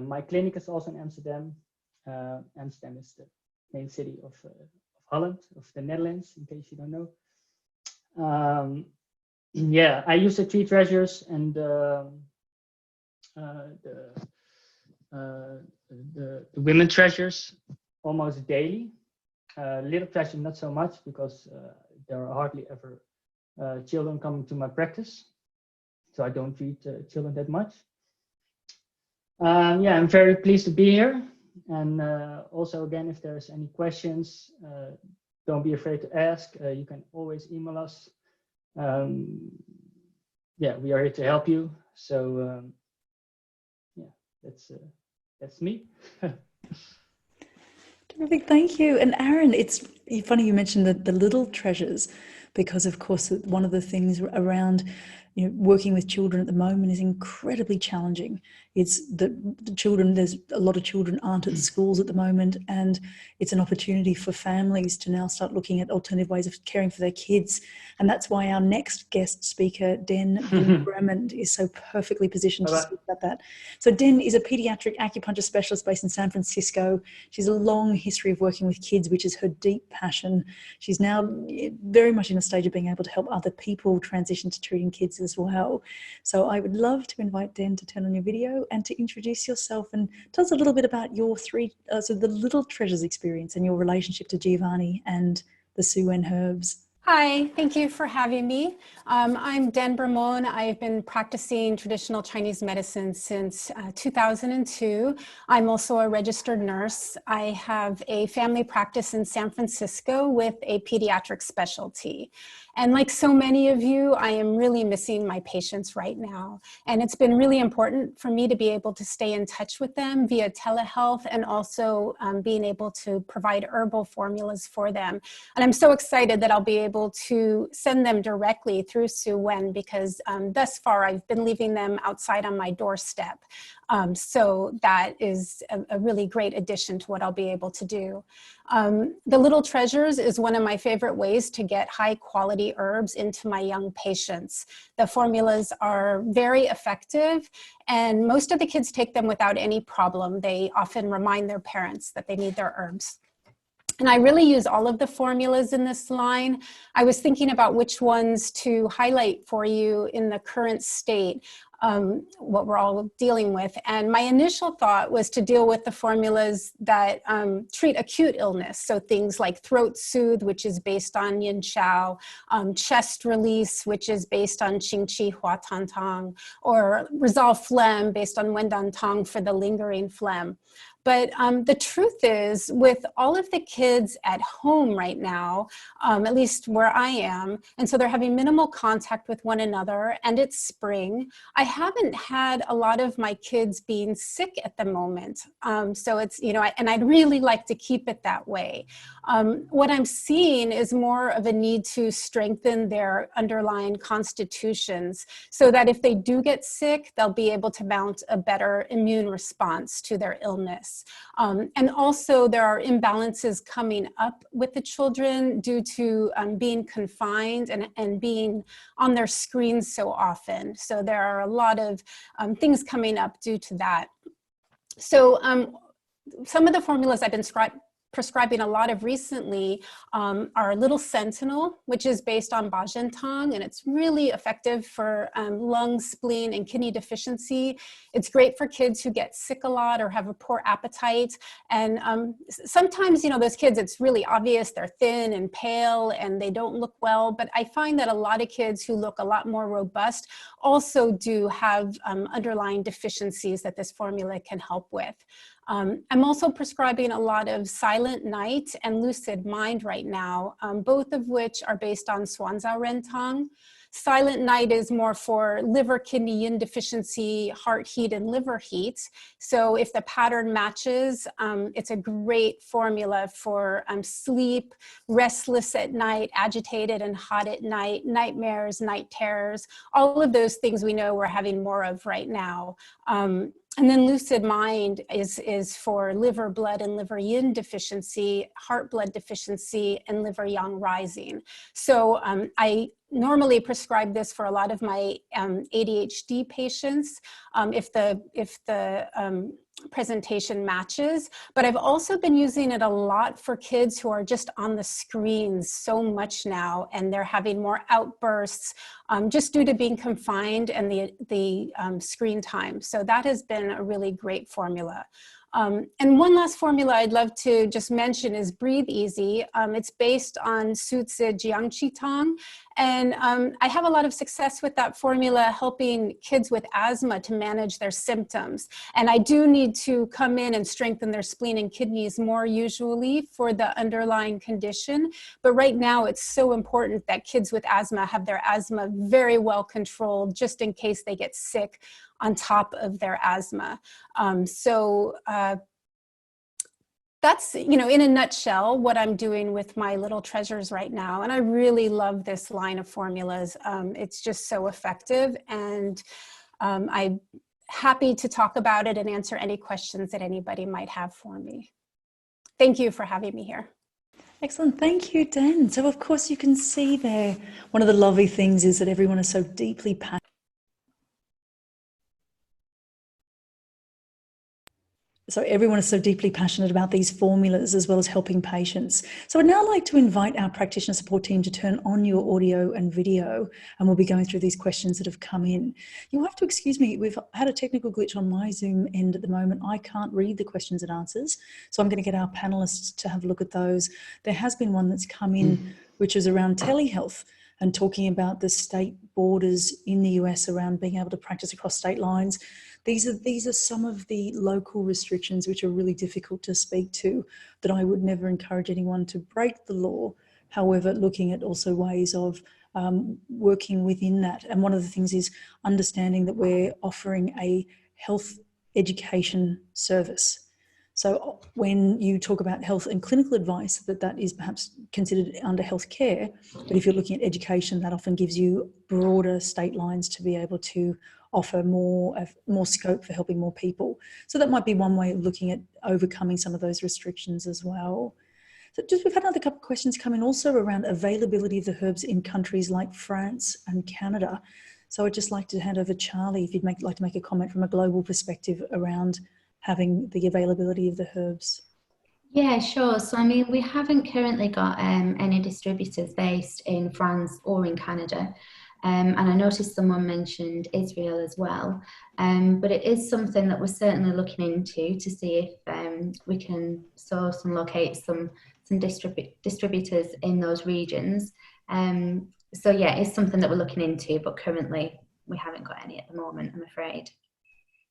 My clinic is also in Amsterdam. Amsterdam is the main city of Holland, of the Netherlands, in case you don't know. Yeah, I use the Three Treasures and the Women Treasures almost daily. Little Treasure not so much, because there are hardly ever children coming to my practice, so I don't treat children that much. Yeah, I'm very pleased to be here. And also, again, if there's any questions, don't be afraid to ask. You can always email us. Yeah, we are here to help you. So yeah, that's me. Terrific, thank you. And Aron, it's funny you mentioned the little treasures, because of course one of the things around, you know, working with children at the moment is incredibly challenging. It's the children, there's a lot of children aren't at schools at the moment, and it's an opportunity for families to now start looking at alternative ways of caring for their kids. And that's why our next guest speaker, Den Bloome Bremond, is so perfectly positioned to speak about that. So Den is a pediatric acupuncture specialist based in San Francisco. She's a long history of working with kids, which is her deep passion. She's now very much in a stage of being able to help other people transition to treating kids as well. So I would love to invite Den to turn on your video and to introduce yourself and tell us a little bit about your the Little Treasures experience and your relationship to Giovanni and the Su Wen Herbs. Hi, thank you for having me. I'm Den Bremond. I've been practicing traditional Chinese medicine since 2002. I'm also a registered nurse. I have a family practice in San Francisco with a pediatric specialty. And like so many of you, I am really missing my patients right now. And it's been really important for me to be able to stay in touch with them via telehealth, and also being able to provide herbal formulas for them. And I'm so excited that I'll be able to send them directly through Su Wen, because thus far I've been leaving them outside on my doorstep. So that is a really great addition to what I'll be able to do. The Little Treasures is one of my favorite ways to get high quality herbs into my young patients. The formulas are very effective, and most of the kids take them without any problem. They often remind their parents that they need their herbs. And I really use all of the formulas in this line. I was thinking about which ones to highlight for you in the current state, what we're all dealing with. And my initial thought was to deal with the formulas that treat acute illness. So things like Throat Soothe, which is based on Yin Chao, Chest Release, which is based on Qing Qi Hua Tan Tang, or Resolve Phlegm based on Wen Dan Tong for the lingering phlegm. But the truth is, with all of the kids at home right now, at least where I am, and so they're having minimal contact with one another, and it's spring, I haven't had a lot of my kids being sick at the moment. So it's, you know, and I'd really like to keep it that way. What I'm seeing is more of a need to strengthen their underlying constitutions, so that if they do get sick, they'll be able to mount a better immune response to their illness. stress. And also there are imbalances coming up with the children due to being confined and being on their screens so often. So there are a lot of things coming up due to that. So some of the formulas I've been prescribing a lot of recently are Little Sentinel, which is based on Bajentong, and it's really effective for lung, spleen, and kidney deficiency. It's great for kids who get sick a lot or have a poor appetite. And sometimes, you know, those kids, it's really obvious they're thin and pale and they don't look well, but I find that a lot of kids who look a lot more robust also do have underlying deficiencies that this formula can help with. I'm also prescribing a lot of Silent Night and Lucid Mind right now, both of which are based on Swanzhao Rentong. Silent Night is more for liver, kidney, yin deficiency, heart heat, and liver heat. So if the pattern matches, it's a great formula for sleep, restless at night, agitated and hot at night, nightmares, night terrors, all of those things we know we're having more of right now. And then Lucid Mind is for liver blood and liver yin deficiency, heart blood deficiency, and liver yang rising. So I normally prescribe this for a lot of my ADHD patients if the presentation matches, but I've also been using it a lot for kids who are just on the screens so much now, and they're having more outbursts just due to being confined and the screen time. So that has been a really great formula. And one last formula I'd love to just mention is Breathe Easy. It's based on Su Wen Jiangqi, and I have a lot of success with that formula helping kids with asthma to manage their symptoms. And I do need to come in and strengthen their spleen and kidneys more usually for the underlying condition. But right now it's so important that kids with asthma have their asthma very well controlled just in case they get sick on top of their asthma. That's, you know, in a nutshell, what I'm doing with my little treasures right now. And I really love this line of formulas. It's just so effective. And I'm happy to talk about it and answer any questions that anybody might have for me. Thank you for having me here. Excellent. Thank you, Dan. So, of course, you can see there, one of the lovely things is that everyone is so deeply passionate. So everyone is so deeply passionate about these formulas as well as helping patients. So I'd now like to invite our practitioner support team to turn on your audio and video, and we'll be going through these questions that have come in. You'll have to excuse me, we've had a technical glitch on my Zoom end at the moment. I can't read the questions and answers, so I'm going to get our panelists to have a look at those. There has been one that's come in, which is around telehealth and talking about the state borders in the US around being able to practice across state lines. These are some of the local restrictions which are really difficult to speak to, that I would never encourage anyone to break the law. However, looking at also ways of working within that. And one of the things is understanding that we're offering a health education service. So when you talk about health and clinical advice, that is perhaps considered under healthcare, but if you're looking at education, that often gives you broader state lines to be able to offer more scope for helping more people. So that might be one way of looking at overcoming some of those restrictions as well. So we've had another couple of questions come in also around availability of the herbs in countries like France and Canada. So I'd just like to hand over Charlie, if you'd like to make a comment from a global perspective around having the availability of the herbs. Yeah, sure. So, I mean, we haven't currently got any distributors based in France or in Canada. And I noticed someone mentioned Israel as well. But it is something that we're certainly looking into to see if we can source and locate some distributors in those regions. So yeah, it's something that we're looking into, but currently we haven't got any at the moment, I'm afraid.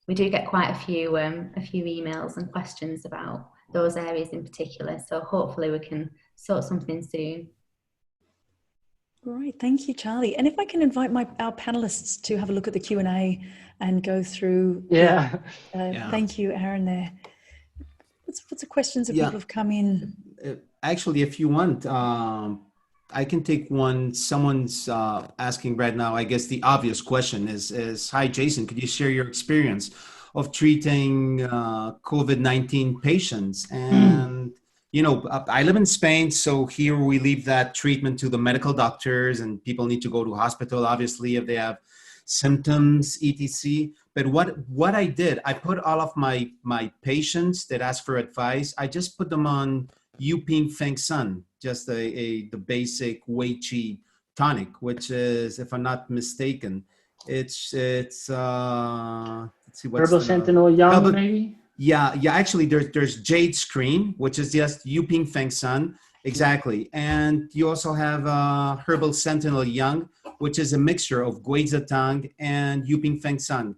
We do get quite a few emails and questions about those areas in particular. So hopefully we can sort something soon. Great, thank you, Charlie. And if I can invite our panelists to have a look at the Q&A and go through. Yeah. Thank you, Aron, there. What's the questions that people have come in? Actually, if you want, I can take one. Someone's asking right now, I guess the obvious question is, hi, Jason, could you share your experience of treating COVID-19 patients. And, you know, I live in Spain, so here we leave that treatment to the medical doctors, and people need to go to hospital, obviously, if they have symptoms, etc. But what I did, I put all of my patients that ask for advice, I just put them on Yuping Feng Sun, just the basic Wei Qi tonic, which is, if I'm not mistaken, it's let's see, what's Herbal the Sentinel Young, herbal, maybe? Yeah. Actually, there's Jade Screen, which is just Yuping Feng Sun, exactly. And you also have Herbal Sentinel Young, which is a mixture of Guizatang and Yuping Feng Sun.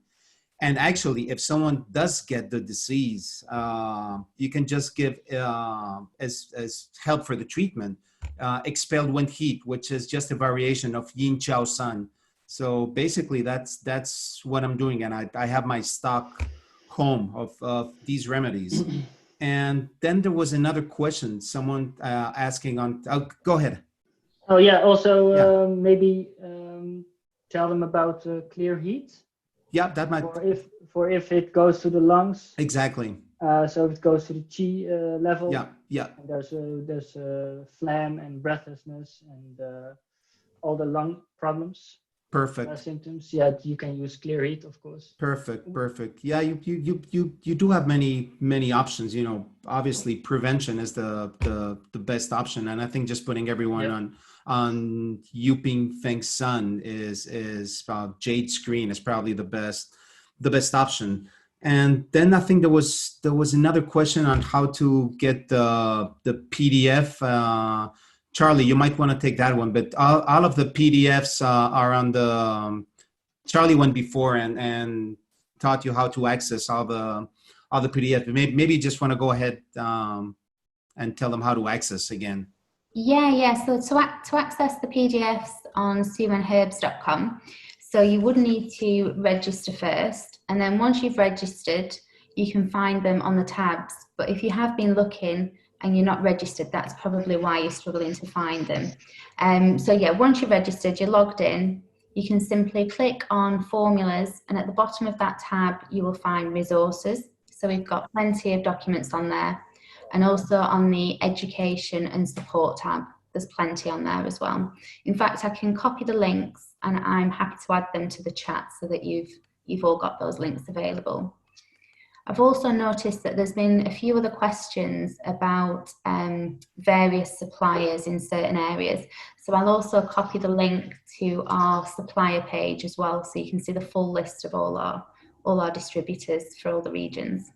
And actually, if someone does get the disease, you can just give as help for the treatment, expelled wind heat, which is just a variation of Yin Chao Sun. So basically, that's what I'm doing, and I have my stock home of these remedies. And then there was another question, someone asking on. Oh, go ahead. Oh yeah. Also, Yeah. maybe tell them about clear heat. Yeah, that might. For if it goes to the lungs. Exactly. So if it goes to the chi level. Yeah. And there's phlegm and breathlessness and all the lung problems. Perfect. Symptoms. Yeah, you can use clear heat, of course. Perfect. Yeah, you do have many options. You know, obviously prevention is the best option, and I think just putting everyone on Yuping Feng Sun is Jade Screen is probably the best option. And then I think there was another question on how to get the PDF. Charlie, you might want to take that one, but all of the PDFs are on the. Charlie went before and taught you how to access all the PDF. Maybe you just want to go ahead and tell them how to access again. Yeah. So to access the PDFs on suwenherbs.com, so you would need to register first, and then once you've registered, you can find them on the tabs. But if you have been looking and you're not registered, that's probably why you're struggling to find them. So yeah, once you're registered, you're logged in, you can simply click on formulas, and at the bottom of that tab, you will find resources. So we've got plenty of documents on there. And also on the education and support tab, there's plenty on there as well. In fact, I can copy the links and I'm happy to add them to the chat so that you've all got those links available. I've also noticed that there's been a few other questions about various suppliers in certain areas. So I'll also copy the link to our supplier page as well, so you can see the full list of all our distributors for all the regions.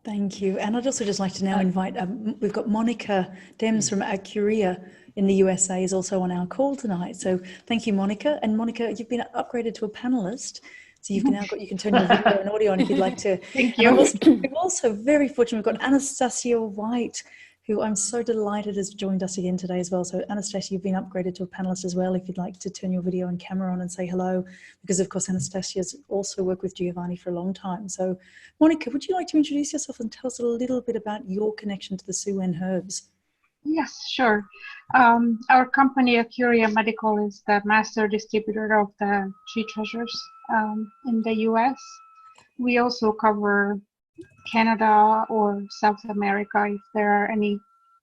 Thank you. And I'd also just like to now invite, we've got Monica Dems from Acuria in the USA is also on our call tonight. So thank you, Monica. And Monica, you've been upgraded to a panelist. So you've now got, you can turn your video and audio on if you'd like to. Thank you. We're also very fortunate. We've got Anastasia White, who I'm so delighted has joined us again today as well. So Anastasia, you've been upgraded to a panelist as well, if you'd like to turn your video and camera on and say hello, because of course Anastasia's also worked with Giovanni for a long time. So Monica, would you like to introduce yourself and tell us a little bit about your connection to the Su Wen Herbs? Yes, sure. Our company, Acuria Medical, is the master distributor of the tree treasures in the US. We also cover Canada or South America if there are any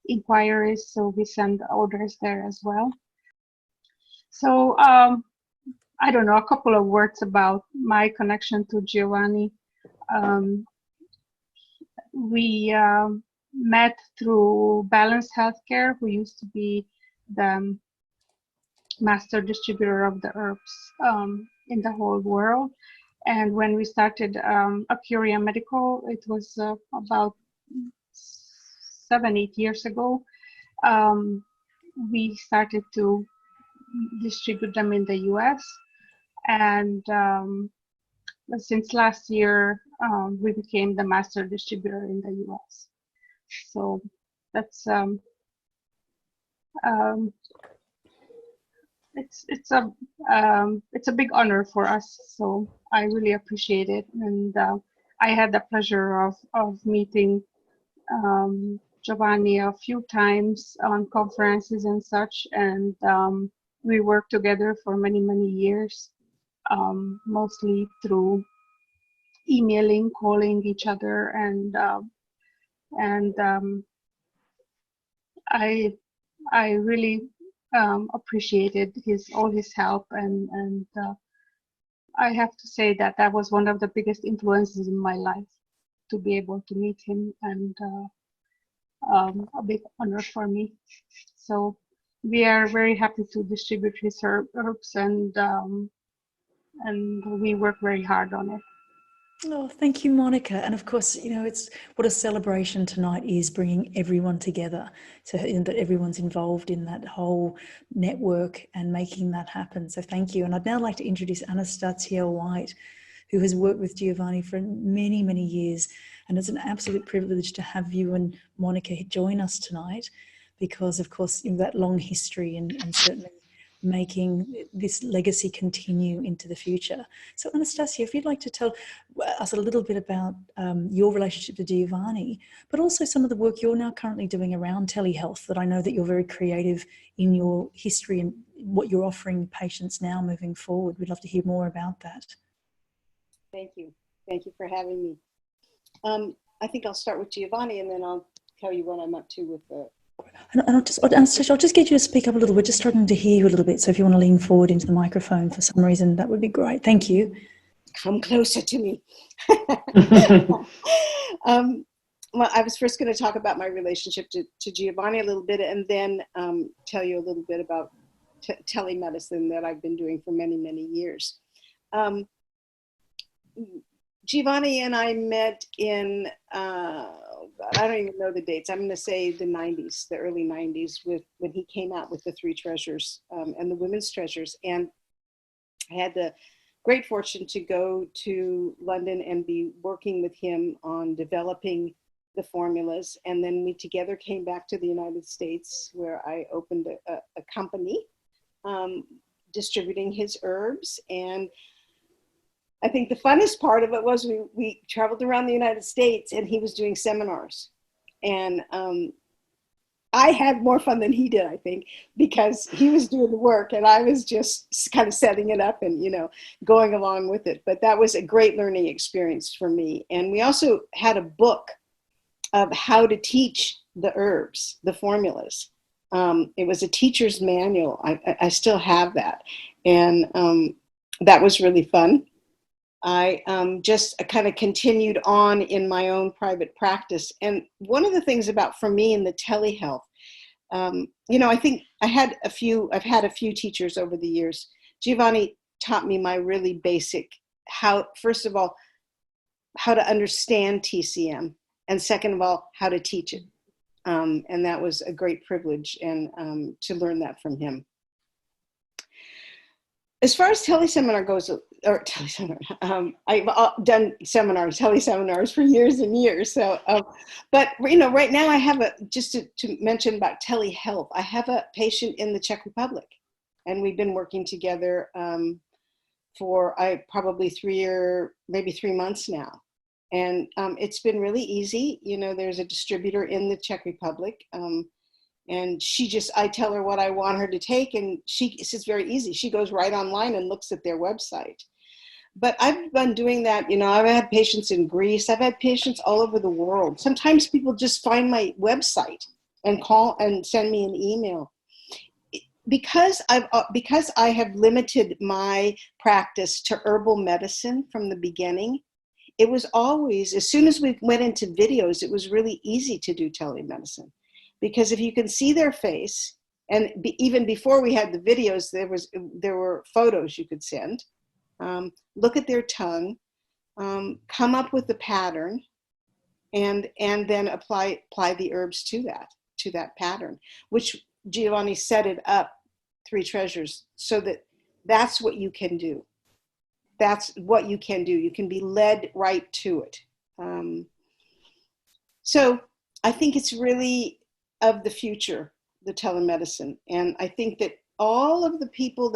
inquiries, so we send orders there as well. So I don't know, a couple of words about my connection to Giovanni. We met through Balanced Healthcare, who used to be the master distributor of the herbs in the whole world. And when we started Acuria Medical, it was about 7-8 years ago. We started to distribute them in the US. And since last year, we became the master distributor in the US. So that's it's a big honor for us. So I really appreciate it, and I had the pleasure of meeting Giovanni a few times on conferences and such, and we worked together for many years, mostly through emailing, calling each other, and I really appreciated all his help, and I have to say that that was one of the biggest influences in my life, to be able to meet him, and a big honor for me. So we are very happy to distribute his herbs, and we work very hard on it. Oh, thank you, Monica. And of course, it's what a celebration tonight is, bringing everyone together, so that everyone's involved in that whole network and making that happen. So thank you. And I'd now like to introduce Anastasia White, who has worked with Giovanni for many, many years. And it's an absolute privilege to have you and Monica join us tonight, because of course, that long history and certainly making this legacy continue into the future. So Anastasia, if you'd like to tell us a little bit about your relationship to Giovanni, but also some of the work you're now currently doing around telehealth, that I know that you're very creative in your history and what you're offering patients now moving forward. We'd love to hear more about that. Thank you. Thank you for having me. I think I'll start with Giovanni, and then I'll tell you what I'm up to with the... And Anastasia, I'll just get you to speak up a little. We're just struggling to hear you a little bit. So if you want to lean forward into the microphone for some reason, that would be great. Thank you. Come closer to me. Well, I was first going to talk about my relationship to Giovanni a little bit, and then tell you a little bit about telemedicine that I've been doing for many, many years. Giovanni and I met in, I don't even know the dates. I'm going to say the 90s, the early 90s, when he came out with the Three Treasures and the Women's Treasures. And I had the great fortune to go to London and be working with him on developing the formulas. And then we together came back to the United States, where I opened a company distributing his herbs. And I think the funnest part of it was we traveled around the United States, and he was doing seminars. And I had more fun than he did, I think, because he was doing the work and I was just kind of setting it up and, going along with it. But that was a great learning experience for me. And we also had a book of how to teach the herbs, the formulas. It was a teacher's manual. I still have that. And that was really fun. I just kind of continued on in my own private practice. And one of the things for me in the telehealth, I think I've had a few teachers over the years. Giovanni taught me my really basic, first of all, how to understand TCM, and second of all, how to teach it. And that was a great privilege, and to learn that from him. As far as teleseminar goes, I've done teleseminars for years and years. So, but right now I have just to mention about telehealth. I have a patient in the Czech Republic, and we've been working together for probably maybe 3 months now, and it's been really easy. There's a distributor in the Czech Republic. And I tell her what I want her to take, and it's very easy. She goes right online and looks at their website. But I've been doing that, I've had patients in Greece. I've had patients all over the world. Sometimes people just find my website and call and send me an email. Because I have limited my practice to herbal medicine from the beginning, it was always, as soon as we went into videos, it was really easy to do telemedicine. Because if you can see their face, and even before we had the videos, there were photos you could send. Look at their tongue, come up with the pattern, and then apply the herbs to that pattern, which Giovanni set it up, Three Treasures, so that's what you can do. That's what you can do. You can be led right to it. So I think it's really of the future, the telemedicine. And I think that all of the people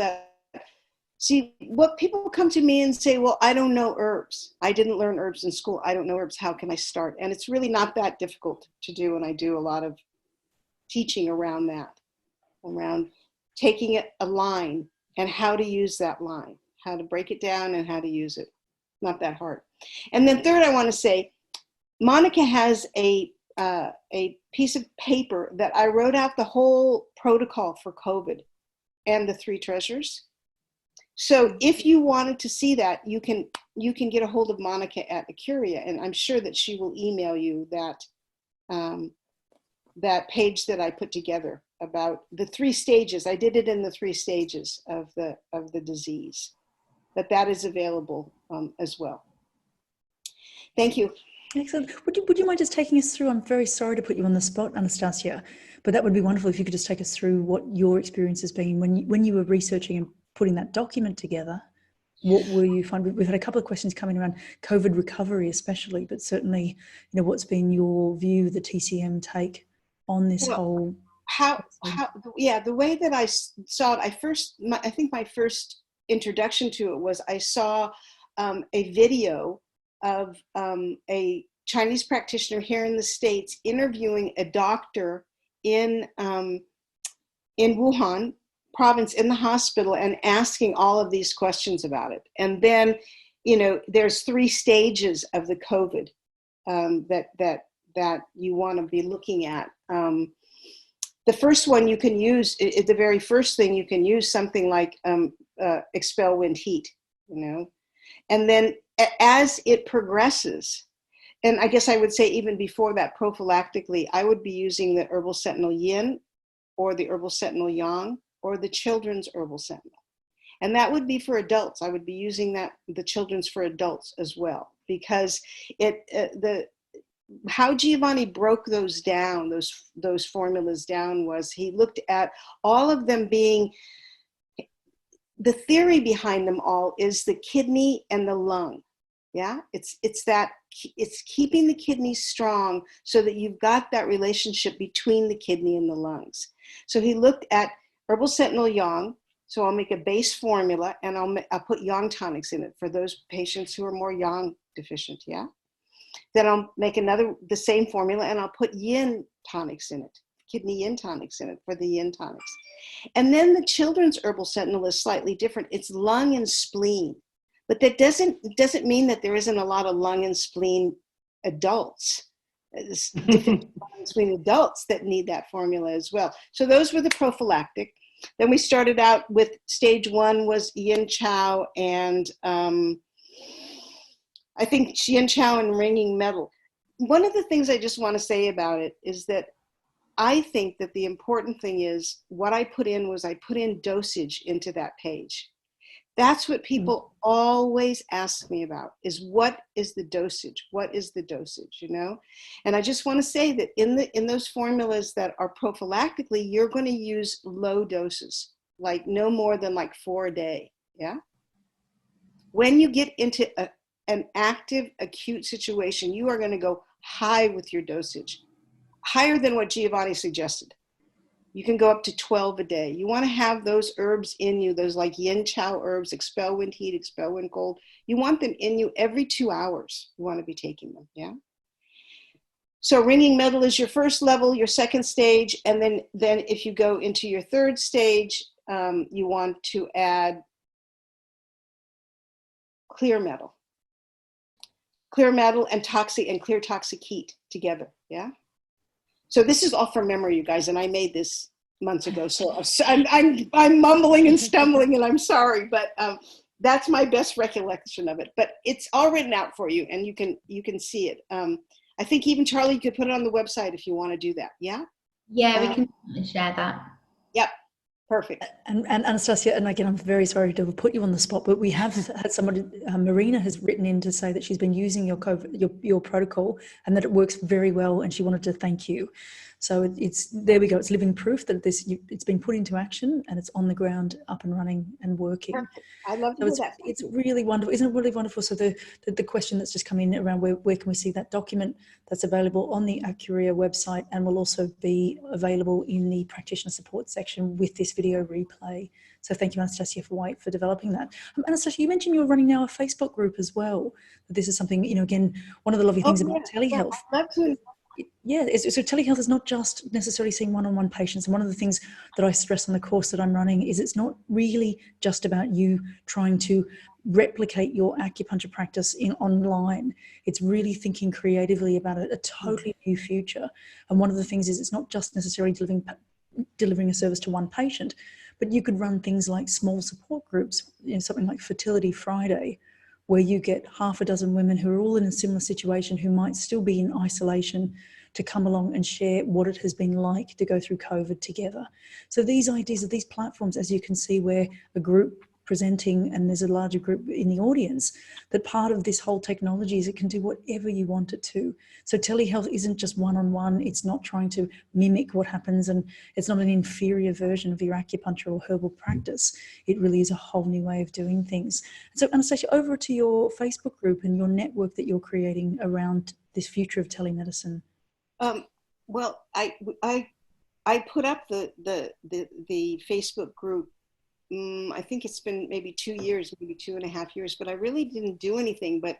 what people come to me and say, well, I don't know herbs. I didn't learn herbs in school. I don't know herbs. How can I start? And it's really not that difficult to do. And I do a lot of teaching around that, around taking a line and how to use that line, how to break it down and how to use it. Not that hard. And then third, I want to say, Monica has a piece of paper that I wrote out the whole protocol for COVID and the 3 treasures. So if you wanted to see that, you can get a hold of Monica at Acuria, and I'm sure that she will email you that that page that I put together about the 3 stages. I did it in the 3 stages of the disease, but that is available as well. Thank you. Excellent. Would you mind just taking us through? I'm very sorry to put you on the spot, Anastasia, but that would be wonderful if you could just take us through what your experience has been when you were researching and putting that document together. What were you finding? We've had a couple of questions coming around COVID recovery, especially, but certainly, what's been your view, the TCM take on this whole? The way that I saw it, I think my first introduction to it was I saw a video of a Chinese practitioner here in the States interviewing a doctor in Wuhan province in the hospital and asking all of these questions about it. And then, there's 3 stages of the COVID that you want to be looking at. The first one you can use, the very first thing you can use something like expel wind heat, and then as it progresses, and I guess I would say even before that, prophylactically, I would be using the herbal sentinel yin or the herbal sentinel yang or the children's herbal sentinel. And that would be for adults. I would be using the children's for adults as well, because how Giovanni broke those down, those formulas down, was he looked at all of them being, the theory behind them all is the kidney and the lung. Yeah, it's keeping the kidney strong so that you've got that relationship between the kidney and the lungs. So he looked at herbal sentinel yang. So I'll make a base formula and I'll put yang tonics in it for those patients who are more yang deficient. Yeah. Then I'll make the same formula and I'll put yin tonics in it, kidney yin tonics in it for the yin tonics. And then the children's herbal sentinel is slightly different. It's lung and spleen. But that doesn't mean that there isn't a lot of lung and spleen adults. There's different lung and spleen adults that need that formula as well. So those were the prophylactic. Then we started out with stage 1 was yin chow and I think yin chow and ringing metal. One of the things I just want to say about it is that I think that the important thing is what I put in was I put in dosage into that page. That's what people always ask me about, is what is the dosage? What is the dosage, And I just want to say that in those formulas that are prophylactically, you're going to use low doses, like no more than like 4 a day, yeah? When you get into an active, acute situation, you are going to go high with your dosage, higher than what Giovanni suggested. You can go up to 12 a day. You want to have those herbs in you, those like yin chow herbs, expel wind heat, expel wind cold. You want them in you every 2 hours. You want to be taking them, yeah? So ringing metal is your first level, your second stage, and then if you go into your third stage, you want to add clear metal. Clear metal and toxic and clear toxic heat together, yeah? So this is all from memory, you guys, and I made this months ago. So I'm mumbling and stumbling, and I'm sorry, but that's my best recollection of it. But it's all written out for you, and you can see it. I think even Charlie, you could put it on the website if you want to do that. Yeah. Yeah, we can share that. Yep. Perfect. And Anastasia, and again, I'm very sorry to put you on the spot, but we have had somebody, Marina has written in to say that she's been using your protocol and that it works very well, and she wanted to thank you. So there we go. It's living proof that it's been put into action and it's on the ground, up and running and working. Perfect. I love to do that. It's really wonderful. Isn't it really wonderful? So the question that's just come in around where can we see that document, that's available on the Acuria website and will also be available in the practitioner support section with this video replay. So thank you, Anastasia, for developing that. Anastasia, you mentioned you're running now a Facebook group as well. This is something, again, one of the lovely things about telehealth. I'd love to Yeah, so telehealth is not just necessarily seeing one-on-one patients. And one of the things that I stress on the course that I'm running is it's not really just about you trying to replicate your acupuncture practice in online. It's really thinking creatively about a totally new future. And one of the things is it's not just necessarily delivering a service to one patient, but you could run things like small support groups, something like Fertility Friday, where you get half a dozen women who are all in a similar situation, who might still be in isolation, to come along and share what it has been like to go through COVID together. So these ideas of these platforms, as you can see, where a group presenting and there's a larger group in the audience, that part of this whole technology is it can do whatever you want it to. So telehealth isn't just one-on-one. It's not trying to mimic what happens, and it's not an inferior version of your acupuncture or herbal practice. It really is a whole new way of doing things. So Anastasia, over to your Facebook group and your network that you're creating around this future of telemedicine. Well, I put up the Facebook group. I think it's been maybe 2 years, maybe 2.5 years, but I really didn't do anything but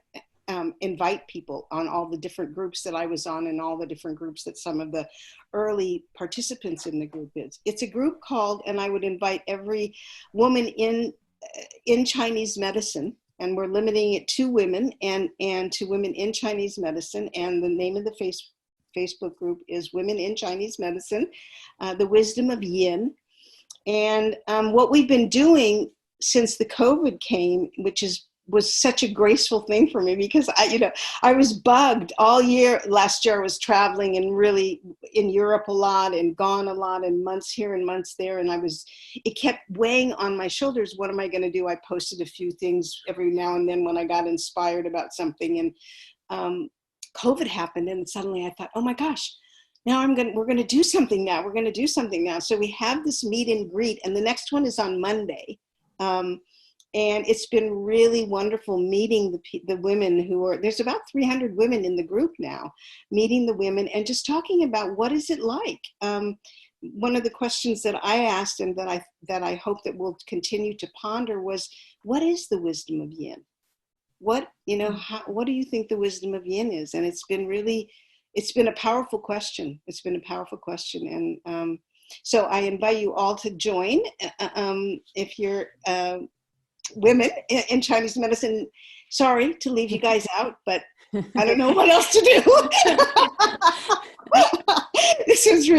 invite people on all the different groups that I was on and all the different groups that some of the early participants in the group is. It's a group called, and I would invite every woman in Chinese medicine, and we're limiting it to women and to women in Chinese medicine, and the name of the Facebook group is Women in Chinese Medicine, The Wisdom of Yin. And what we've been doing since the COVID came, which was such a graceful thing for me, because I was bugged all year. Last year I was traveling and really in Europe a lot and gone a lot, and months here and months there. And it kept weighing on my shoulders. What am I going to do? I posted a few things every now and then when I got inspired about something. And COVID happened, and suddenly I thought, oh my gosh, now we're going to do something now. We're going to do something now. So we have this meet and greet, and the next one is on Monday. And it's been really wonderful meeting the women there's about 300 women in the group now, meeting the women and just talking about what is it like. One of the questions that I asked and that I hope that we'll continue to ponder was, what is the wisdom of yin? What do you think the wisdom of yin is? And it's been a powerful question. It's been a powerful question. And so I invite you all to join. If you're women in Chinese medicine, sorry to leave you guys out, but I don't know what else to do. This was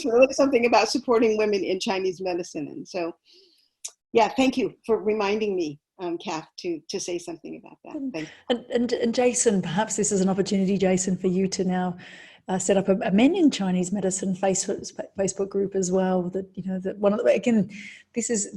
really something about supporting women in Chinese medicine. And so, yeah, thank you for reminding me, Kath, to say something about that. And Jason, perhaps this is an opportunity, Jason, for you to now set up a Men in Chinese Medicine Facebook group as well. That one of the, again, this is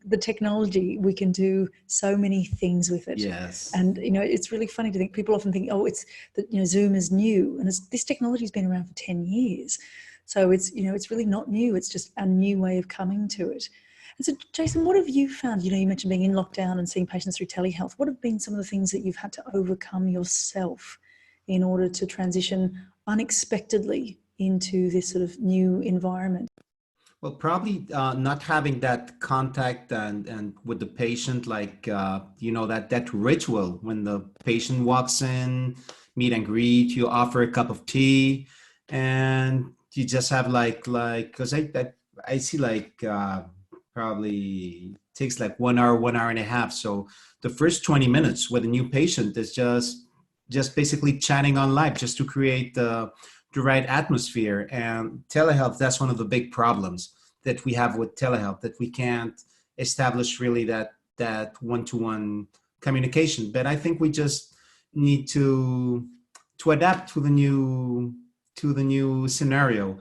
the technology. We can do so many things with it. Yes. And it's really funny to think. People often think, oh, it's that Zoom is new, and this technology has been around for 10 years. So it's really not new. It's just a new way of coming to it. And so, Jason, what have you found? You mentioned being in lockdown and seeing patients through telehealth. What have been some of the things that you've had to overcome yourself in order to transition unexpectedly into this sort of new environment? Well, probably not having that contact and with the patient, like, that ritual when the patient walks in, meet and greet, you offer a cup of tea, and you just have because I see probably takes like 1 hour, 1.5 hours. So the first 20 minutes with a new patient is just basically chatting on live, just to create the right atmosphere. And telehealth, that's one of the big problems that we have with telehealth, that we can't establish really that one-to-one communication. But I think we just need to adapt to the new scenario.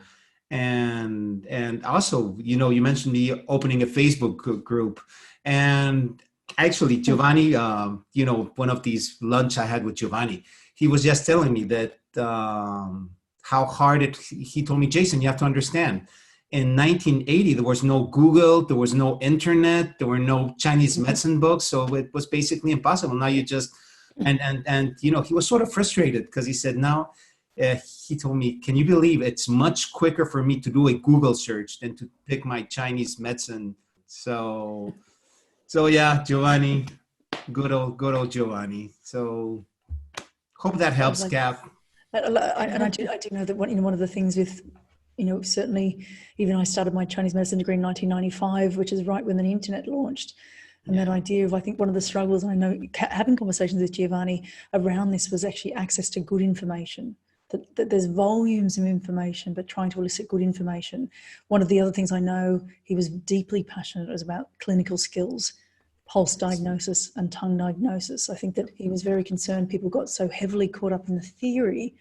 And also, you mentioned me opening a Facebook group, and actually Giovanni, one of these lunch I had with Giovanni, he was just telling me that how hard he told me, Jason, you have to understand, in 1980, there was no Google, there was no internet, there were no Chinese medicine books. So it was basically impossible. Now you just, and he was sort of frustrated because he said, now, he told me, can you believe it's much quicker for me to do a Google search than to pick my Chinese medicine? So yeah, Giovanni, good old Giovanni. So hope that helps, Kath. I do know that one of the things with, certainly even I started my Chinese medicine degree in 1995, which is right when the internet launched. And that idea of, I think one of the struggles, and I know having conversations with Giovanni around this, was actually access to good information. That there's volumes of information, but trying to elicit good information. One of the other things I know he was deeply passionate was about clinical skills, pulse diagnosis and tongue diagnosis. I think that he was very concerned people got so heavily caught up in the theory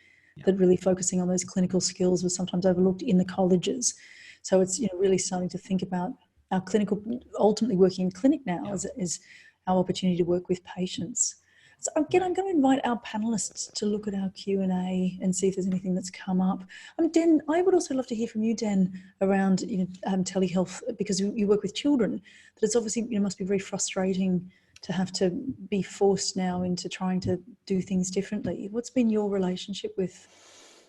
that really focusing on those clinical skills was sometimes overlooked in the colleges. So it's really starting to think about our clinical, ultimately working in clinic now is our opportunity to work with patients. So again, I'm going to invite our panelists to look at our Q&A and see if there's anything that's come up. Den, I would also love to hear from you, Den, around telehealth, because you work with children. That it's obviously must be very frustrating to have to be forced now into trying to do things differently. What's been your relationship with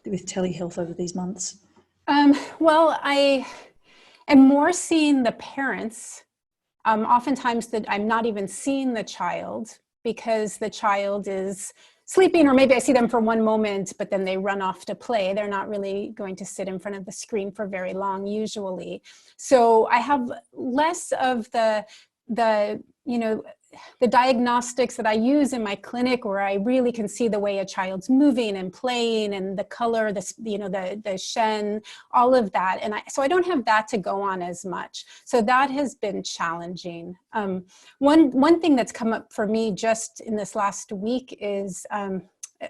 telehealth over these months? Well, I am more seeing the parents. Oftentimes that I'm not even seeing the child, because the child is sleeping, or maybe I see them for one moment, but then they run off to play. They're not really going to sit in front of the screen for very long usually. So I have less of the diagnostics that I use in my clinic, where I really can see the way a child's moving and playing, and the color, the shen, all of that. And so I don't have that to go on as much. So that has been challenging. One thing that's come up for me just in this last week is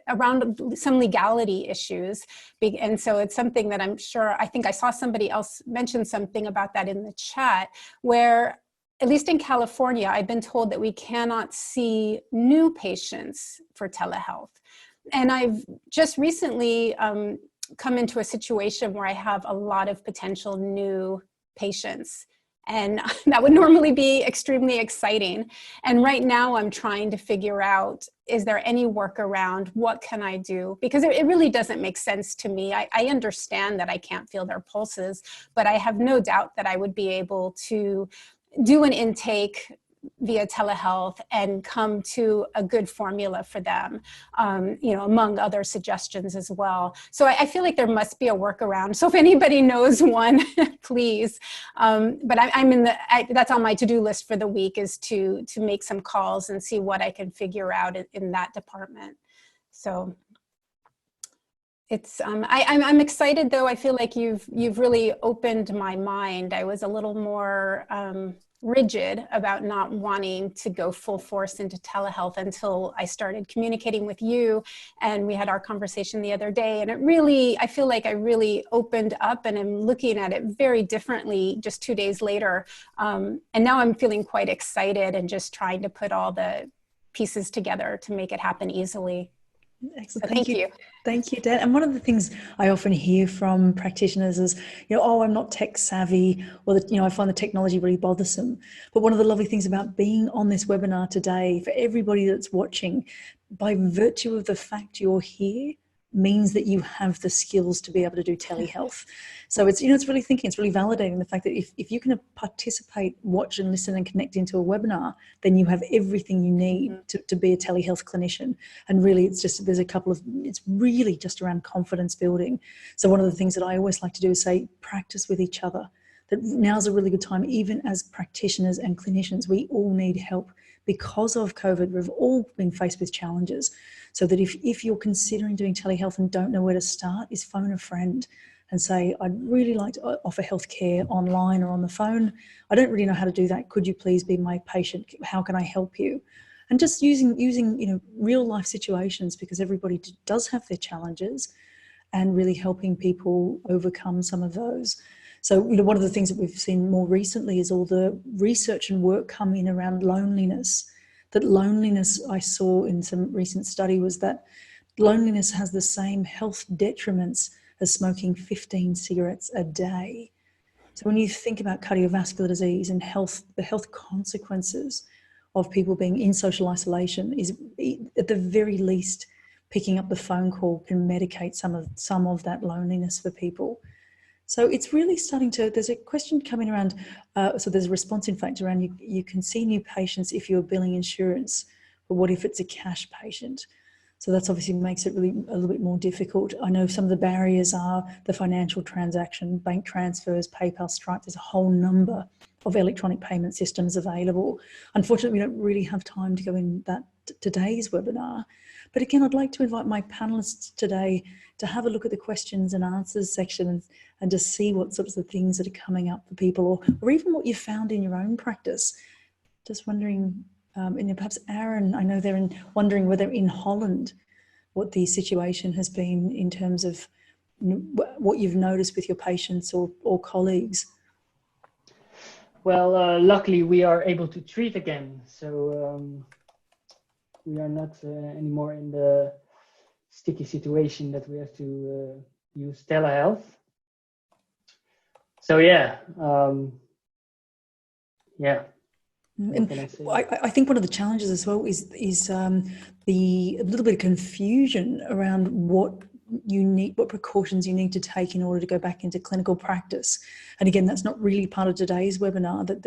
around some legality issues. And so it's something that I think I saw somebody else mention something about that in the chat, where at least in California, I've been told that we cannot see new patients for telehealth. And I've just recently come into a situation where I have a lot of potential new patients. And that would normally be extremely exciting. And right now I'm trying to figure out, is there any workaround? What can I do? Because it really doesn't make sense to me. I understand that I can't feel their pulses, but I have no doubt that I would be able to do an intake via telehealth and come to a good formula for them, among other suggestions as well. So I feel like there must be a workaround. So if anybody knows one, please. But that's on my to-do list for the week, is to make some calls and see what I can figure out in that department. So it's I'm excited, though. I feel like you've really opened my mind. I was a little more rigid about not wanting to go full force into telehealth until I started communicating with you, and we had our conversation the other day, and I feel like I really opened up and am looking at it very differently just 2 days later. And now I'm feeling quite excited and just trying to put all the pieces together to make it happen easily. Excellent. So thank you. Thank you, Dan. And one of the things I often hear from practitioners is, I'm not tech savvy, or that, I find the technology really bothersome. But one of the lovely things about being on this webinar today, for everybody that's watching, by virtue of the fact you're here, means that you have the skills to be able to do telehealth. So it's, it's really validating the fact that if you can participate, watch and listen and connect into a webinar, then you have everything you need to be a telehealth clinician. And really it's really just around confidence building. So one of the things that I always like to do is say, practice with each other. That now's a really good time, even as practitioners and clinicians, we all need help. Because of COVID, we've all been faced with challenges. So that if you're considering doing telehealth and don't know where to start, is phone a friend and say, I'd really like to offer healthcare online or on the phone. I don't really know how to do that. Could you please be my patient? How can I help you? And just using real life situations, because everybody does have their challenges, and really helping people overcome some of those. So, one of the things that we've seen more recently is all the research and work come in around loneliness. That loneliness, I saw in some recent study, was that loneliness has the same health detriments as smoking 15 cigarettes a day. So when you think about cardiovascular disease and the health consequences of people being in social isolation, is at the very least picking up the phone call can medicate some of that loneliness for people. So it's really starting to, there's a question coming around, so there's a response in fact around you can see new patients if you're billing insurance, but what if it's a cash patient? So that's obviously makes it really a little bit more difficult. I know some of the barriers are the financial transaction, bank transfers, PayPal, Stripe. There's a whole number of electronic payment systems available. Unfortunately, we don't really have time to go in that today's webinar. But again, I'd like to invite my panelists today to have a look at the questions and answers section and just see what sorts of things that are coming up for people, or even what you've found in your own practice. Just wondering, and perhaps Aron, I know they're wondering whether in Holland, what the situation has been in terms of what you've noticed with your patients or colleagues. Well, luckily we are able to treat again, so we are not anymore in the sticky situation that we have to use telehealth. So yeah, yeah. And I think one of the challenges as well is the a little bit of confusion around what precautions you need to take in order to go back into clinical practice. And again, that's not really part of today's webinar, that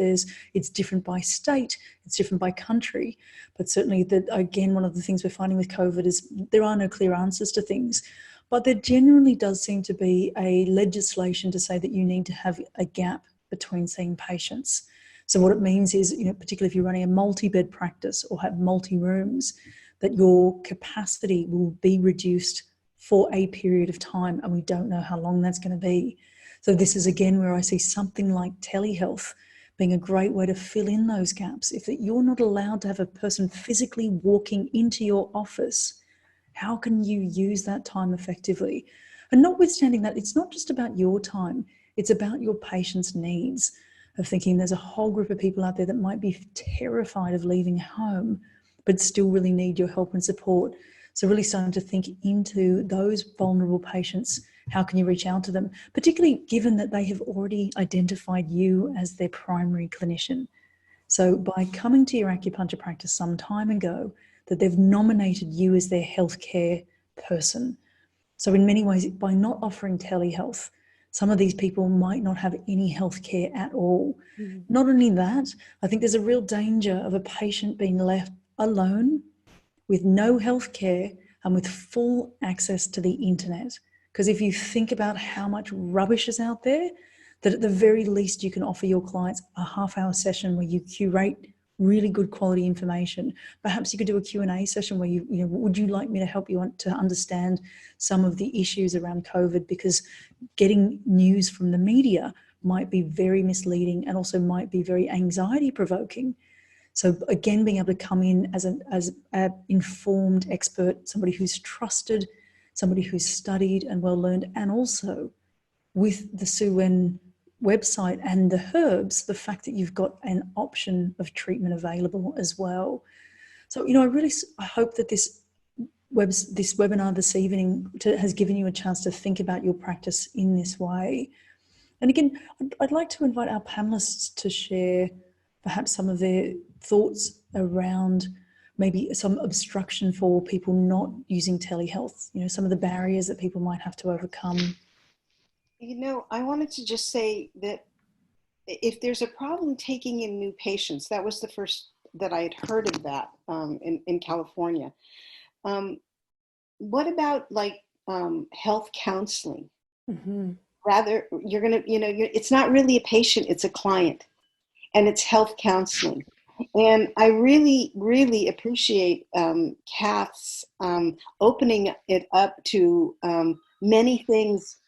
it's different by state, it's different by country, but certainly again, one of the things we're finding with COVID is there are no clear answers to things, but there generally does seem to be a legislation to say that you need to have a gap between seeing patients. So what it means is, particularly if you're running a multi-bed practice or have multi-rooms, that your capacity will be reduced for a period of time, and we don't know how long that's going to be. So this is again where I see something like telehealth being a great way to fill in those gaps. If you're not allowed to have a person physically walking into your office, how can you use that time effectively? And notwithstanding that, it's not just about your time, it's about your patient's needs. Of thinking there's a whole group of people out there that might be terrified of leaving home, but still really need your help and support. So really starting to think into those vulnerable patients, how can you reach out to them, particularly given that they have already identified you as their primary clinician. So by coming to your acupuncture practice some time ago, that they've nominated you as their healthcare person. So in many ways, by not offering telehealth, some of these people might not have any health care at all. Mm-hmm. Not only that, I think there's a real danger of a patient being left alone with no health care and with full access to the internet. Because if you think about how much rubbish is out there, that at the very least you can offer your clients a half-hour session where you curate really good quality information. Perhaps you could do a Q&A session where would you like me to help you to understand some of the issues around COVID, because getting news from the media might be very misleading and also might be very anxiety provoking. So again, being able to come in as an informed expert, somebody who's trusted, somebody who's studied and well learned, and also with the Su Wen website and the herbs, the fact that you've got an option of treatment available as well. So, I hope that this webinar this evening has given you a chance to think about your practice in this way. And again, I'd like to invite our panelists to share perhaps some of their thoughts around maybe some obstruction for people not using telehealth, some of the barriers that people might have to overcome. I wanted to just say that if there's a problem taking in new patients, that was the first that I had heard of that in California. What about health counseling? Mm-hmm. Rather, you're going to, it's not really a patient, it's a client, and it's health counseling. And I really, really appreciate Kath's opening it up to many things,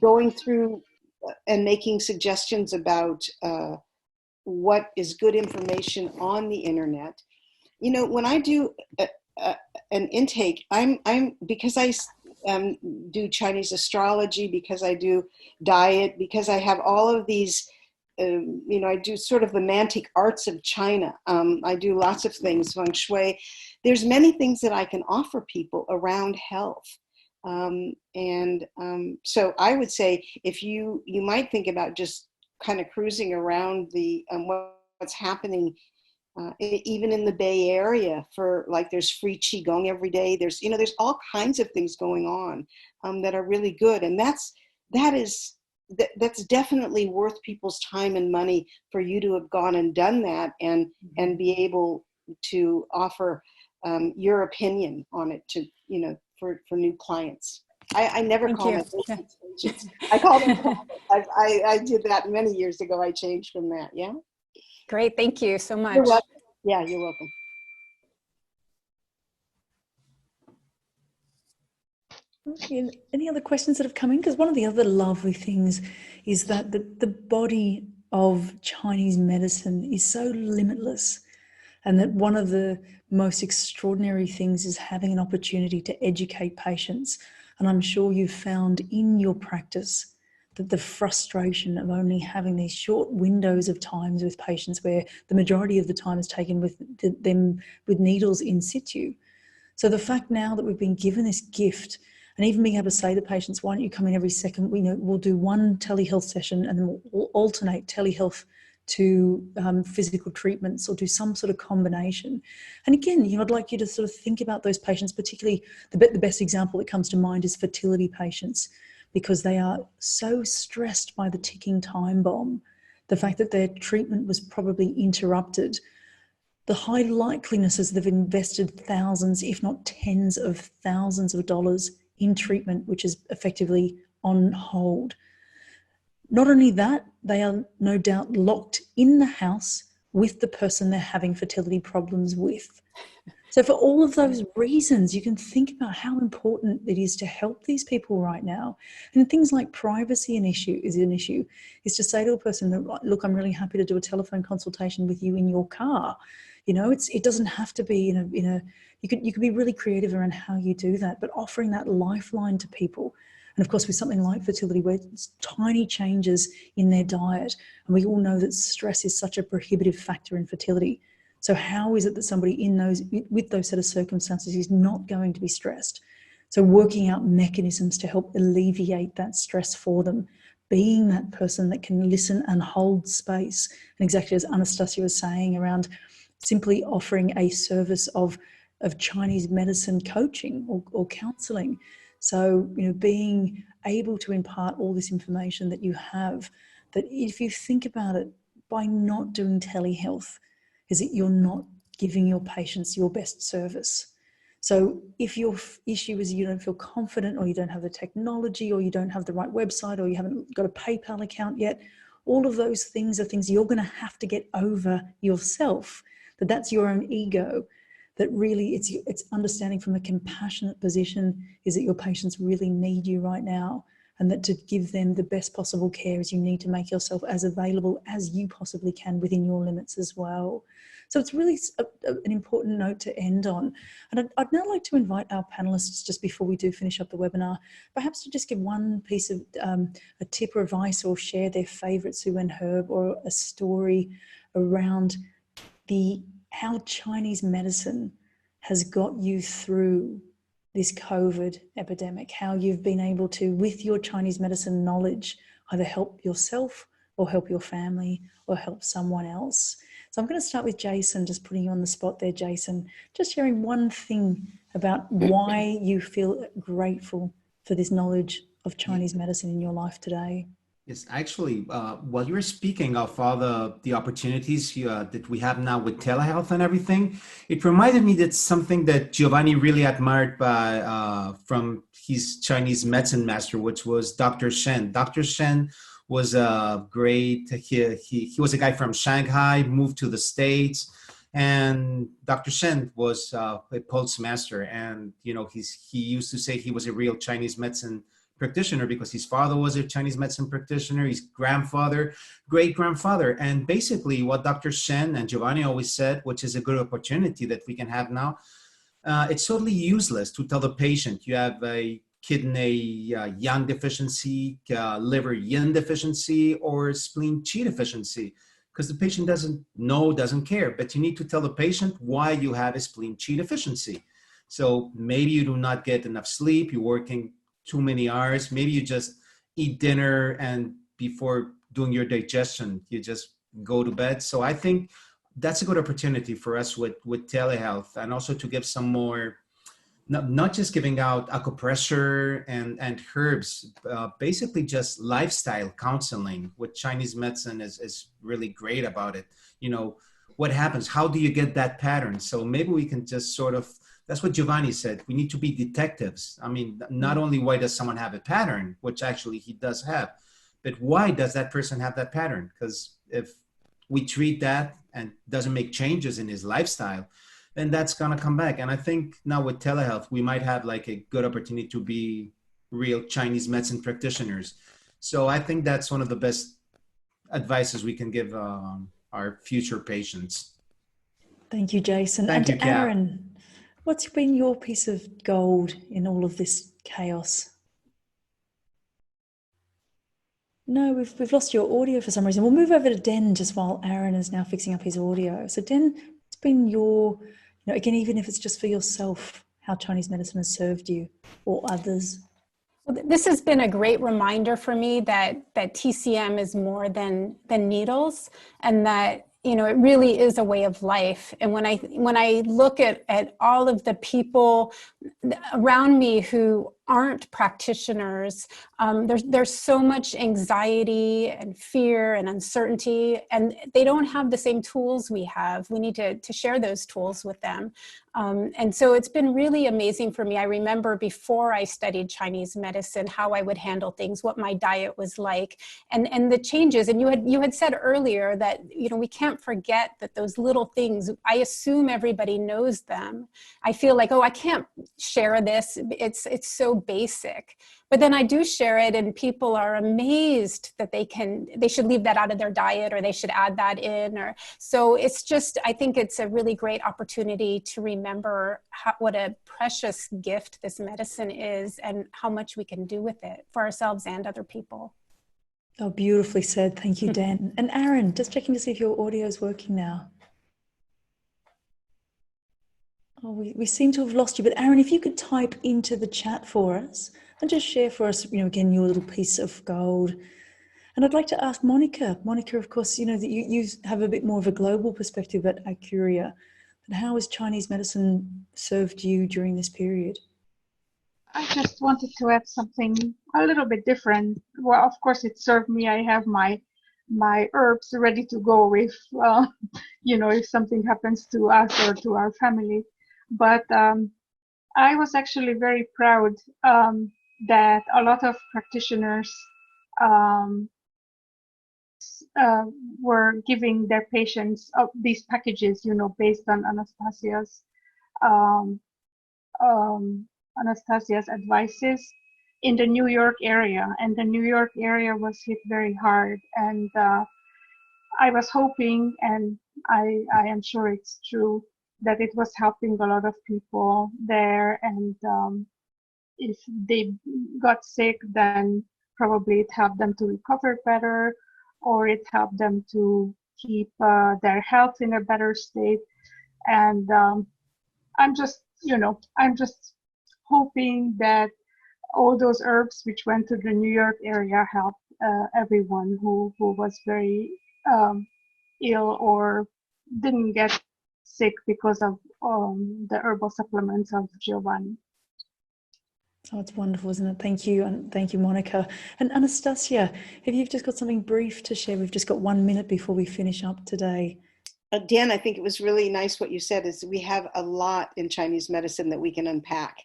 going through and making suggestions about what is good information on the internet. When I do an intake, I'm because I do Chinese astrology, because I do diet, because I have all of these, I do sort of the mantic arts of China. I do lots of things, feng shui. There's many things that I can offer people around health. So I would say if you might think about just kind of cruising around the what's happening even in the Bay Area, for there's free Qigong every day. There's all kinds of things going on that are really good, and that's definitely worth people's time and money for you to have gone and done that and be able to offer your opinion on it to, for new clients. I never Thank call you. them agents. I call them clients. I did that many years ago. I changed from that. Yeah. Great. Thank you so much. You're welcome. Yeah, you're welcome. Any other questions that have come in? Because one of the other lovely things is that the body of Chinese medicine is so limitless, and that one of the most extraordinary things is having an opportunity to educate patients. And I'm sure you've found in your practice that the frustration of only having these short windows of times with patients where the majority of the time is taken with them with needles in situ. So the fact now that we've been given this gift, and even being able to say to patients, why don't you come in every second? We'll do one telehealth session and then we'll alternate telehealth to physical treatments or do some sort of combination. And again, I'd like you to sort of think about those patients, particularly the best example that comes to mind is fertility patients, because they are so stressed by the ticking time bomb, the fact that their treatment was probably interrupted, the high likeliness is they've invested thousands, if not tens of thousands of dollars in treatment, which is effectively on hold. Not only that, they are no doubt locked in the house with the person they're having fertility problems with. So for all of those reasons, you can think about how important it is to help these people right now. And things like privacy is to say to a person, look, I'm really happy to do a telephone consultation with you in your car. It doesn't have to be you could be really creative around how you do that, but offering that lifeline to people. And of course, with something like fertility, where it's tiny changes in their diet, and we all know that stress is such a prohibitive factor in fertility. So how is it that somebody with those set of circumstances is not going to be stressed? So working out mechanisms to help alleviate that stress for them, being that person that can listen and hold space. And exactly as Anastasia was saying around simply offering a service of Chinese medicine coaching or counseling. So, being able to impart all this information that you have, that if you think about it, by not doing telehealth, is that you're not giving your patients your best service. So if your issue is you don't feel confident, or you don't have the technology, or you don't have the right website, or you haven't got a PayPal account yet, all of those things are things you're going to have to get over yourself. That's your own ego. That really it's understanding from a compassionate position is that your patients really need you right now, and that to give them the best possible care is you need to make yourself as available as you possibly can within your limits as well. So it's really an important note to end on. And I'd now like to invite our panelists, just before we do finish up the webinar, perhaps to just give one piece of a tip or advice, or share their favorite Su Wen herb, or a story around how Chinese medicine has got you through this COVID epidemic, how you've been able to, with your Chinese medicine knowledge, either help yourself or help your family or help someone else. So I'm going to start with Jason, just putting you on the spot there, Jason, just sharing one thing about why you feel grateful for this knowledge of Chinese medicine in your life today. Yes, actually, while you were speaking of all the opportunities that we have now with telehealth and everything, it reminded me that something that Giovanni really admired from his Chinese medicine master, which was Dr. Shen. Dr. Shen was he was a guy from Shanghai, moved to the States, and Dr. Shen was a pulse master. And, he used to say he was a real Chinese medicine practitioner because his father was a Chinese medicine practitioner, his grandfather, great-grandfather. And basically what Dr. Shen and Giovanni always said, which is a good opportunity that we can have now, it's totally useless to tell the patient you have a kidney yang deficiency, liver yin deficiency, or spleen qi deficiency, because the patient doesn't care. But you need to tell the patient why you have a spleen qi deficiency. So maybe you do not get enough sleep, you're working too many hours, maybe you just eat dinner and before doing your digestion, you just go to bed. So I think that's a good opportunity for us with telehealth, and also to give some more, not just giving out acupressure and herbs, basically just lifestyle counseling, with Chinese medicine is really great about it. what happens? How do you get that pattern? So maybe we can just sort of, that's what Giovanni said. We need to be detectives. I mean, not only why does someone have a pattern, which actually he does have, but why does that person have that pattern? Because if we treat that and doesn't make changes in his lifestyle, then that's going to come back. And I think now with telehealth, we might have like a good opportunity to be real Chinese medicine practitioners. So I think that's one of the best advices we can give our future patients. Thank you, Jason. Thank you, and Kath. Aron, what's been your piece of gold in all of this chaos? No, we've lost your audio for some reason. We'll move over to Den just while Aron is now fixing up his audio. So Den, it's been your, again, even if it's just for yourself, how Chinese medicine has served you or others. Well, this has been a great reminder for me that TCM is more than needles, and that it really is a way of life. And when I look at all of the people around me who aren't practitioners, there's so much anxiety and fear and uncertainty, and they don't have the same tools we have. We need to share those tools with them. And so it's been really amazing for me. I remember before I studied Chinese medicine, how I would handle things, what my diet was like, and the changes. And you had said earlier that, we can't forget that those little things, I assume everybody knows them. I feel like, I can't share this. It's so basic. But then I do share it, and people are amazed that they should leave that out of their diet, or they should add that in. So it's just, I think it's a really great opportunity to remember what a precious gift this medicine is, and how much we can do with it for ourselves and other people. Oh, beautifully said. Thank you, Dan. And Aron, just checking to see if your audio is working now. Oh, we seem to have lost you, but Aron, if you could type into the chat for us and just share for us, again, your little piece of gold. And I'd like to ask Monica. Monica, of course, that you have a bit more of a global perspective at Acuria. But how has Chinese medicine served you during this period? I just wanted to add something a little bit different. Well, of course, it served me. I have my herbs ready to go if something happens to us or to our family. But I was actually very proud that a lot of practitioners were giving their patients these packages, based on Anastasia's advices in the New York area. And the New York area was hit very hard. And I was hoping, and I am sure it's true, that it was helping a lot of people there. And if they got sick, then probably it helped them to recover better, or it helped them to keep their health in a better state. And I'm just hoping that all those herbs which went to the New York area helped everyone who was very ill or didn't get sick because of the herbal supplements of Giovanni. Oh, it's wonderful, isn't it? Thank you. And thank you, Monica. And Anastasia, if you've just got something brief to share, we've just got 1 minute before we finish up today. Dan, I think it was really nice what you said, is we have a lot in Chinese medicine that we can unpack.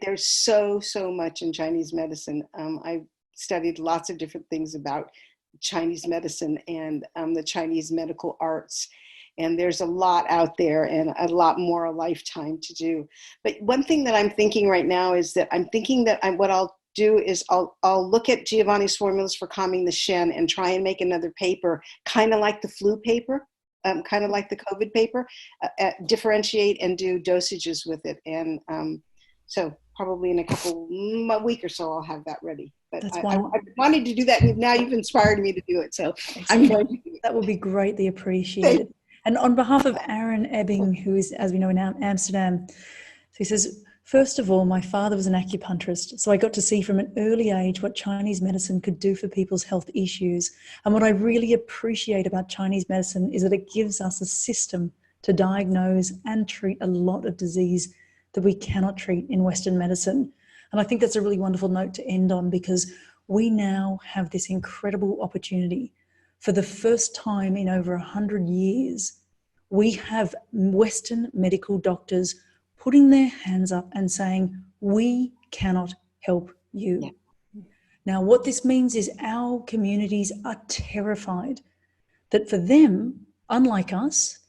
There's so much in Chinese medicine. I've studied lots of different things about Chinese medicine and the Chinese medical arts. And there's a lot out there, and a lot more a lifetime to do. But one thing that I'm thinking right now is that I'm thinking that what I'll do is I'll look at Giovanni's formulas for calming the Shen and try and make another paper, kind of like the flu paper, kind of like the COVID paper, differentiate and do dosages with it. And so probably in a week or so, I'll have that ready. But I wanted to do that, and now you've inspired me to do it. So I'm going to do it. That would be greatly appreciated. And on behalf of Aron Ebbing, who is, as we know, in Amsterdam, so he says, first of all, my father was an acupuncturist, so I got to see from an early age what Chinese medicine could do for people's health issues. And what I really appreciate about Chinese medicine is that it gives us a system to diagnose and treat a lot of disease that we cannot treat in Western medicine. And I think that's a really wonderful note to end on, because we now have this incredible opportunity for the first time in over 100 years we have Western medical doctors putting their hands up and saying, we cannot help you. Yeah. Now, what this means is our communities are terrified that for them, unlike us,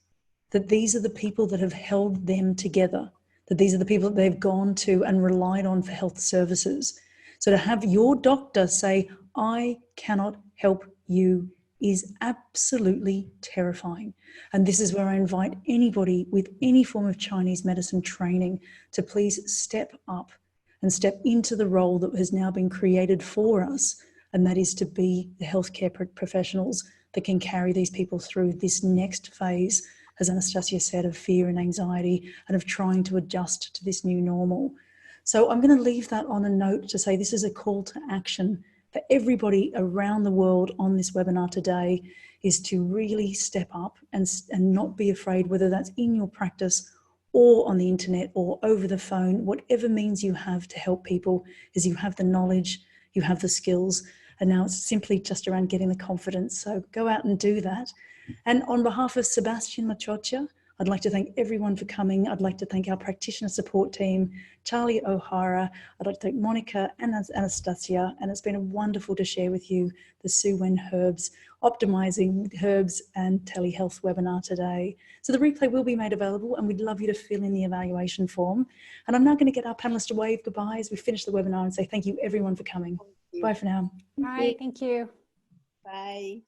that these are the people that have held them together, that these are the people that they've gone to and relied on for health services. So to have your doctor say, I cannot help you, is absolutely terrifying. And this is where I invite anybody with any form of Chinese medicine training to please step up and step into the role that has now been created for us, and that is to be the healthcare professionals that can carry these people through this next phase, as Anastasia said, of fear and anxiety and of trying to adjust to this new normal. So I'm going to leave that on a note to say this is a call to action for everybody around the world on this webinar today, is to really step up and not be afraid, whether that's in your practice or on the internet or over the phone, whatever means you have to help people, is you have the knowledge, you have the skills, and now it's simply just around getting the confidence. So go out and do that. And on behalf of Sebastian Machocha, I'd like to thank everyone for coming. I'd like to thank our practitioner support team, Charlie O'Hara. I'd like to thank Monica and Anastasia. And it's been wonderful to share with you the Su Wen Herbs, Optimizing Herbs and TeleHealth webinar today. So the replay will be made available, and we'd love you to fill in the evaluation form. And I'm now going to get our panelists to wave goodbye as we finish the webinar and say thank you everyone for coming. Bye for now. Bye, thank you. Bye.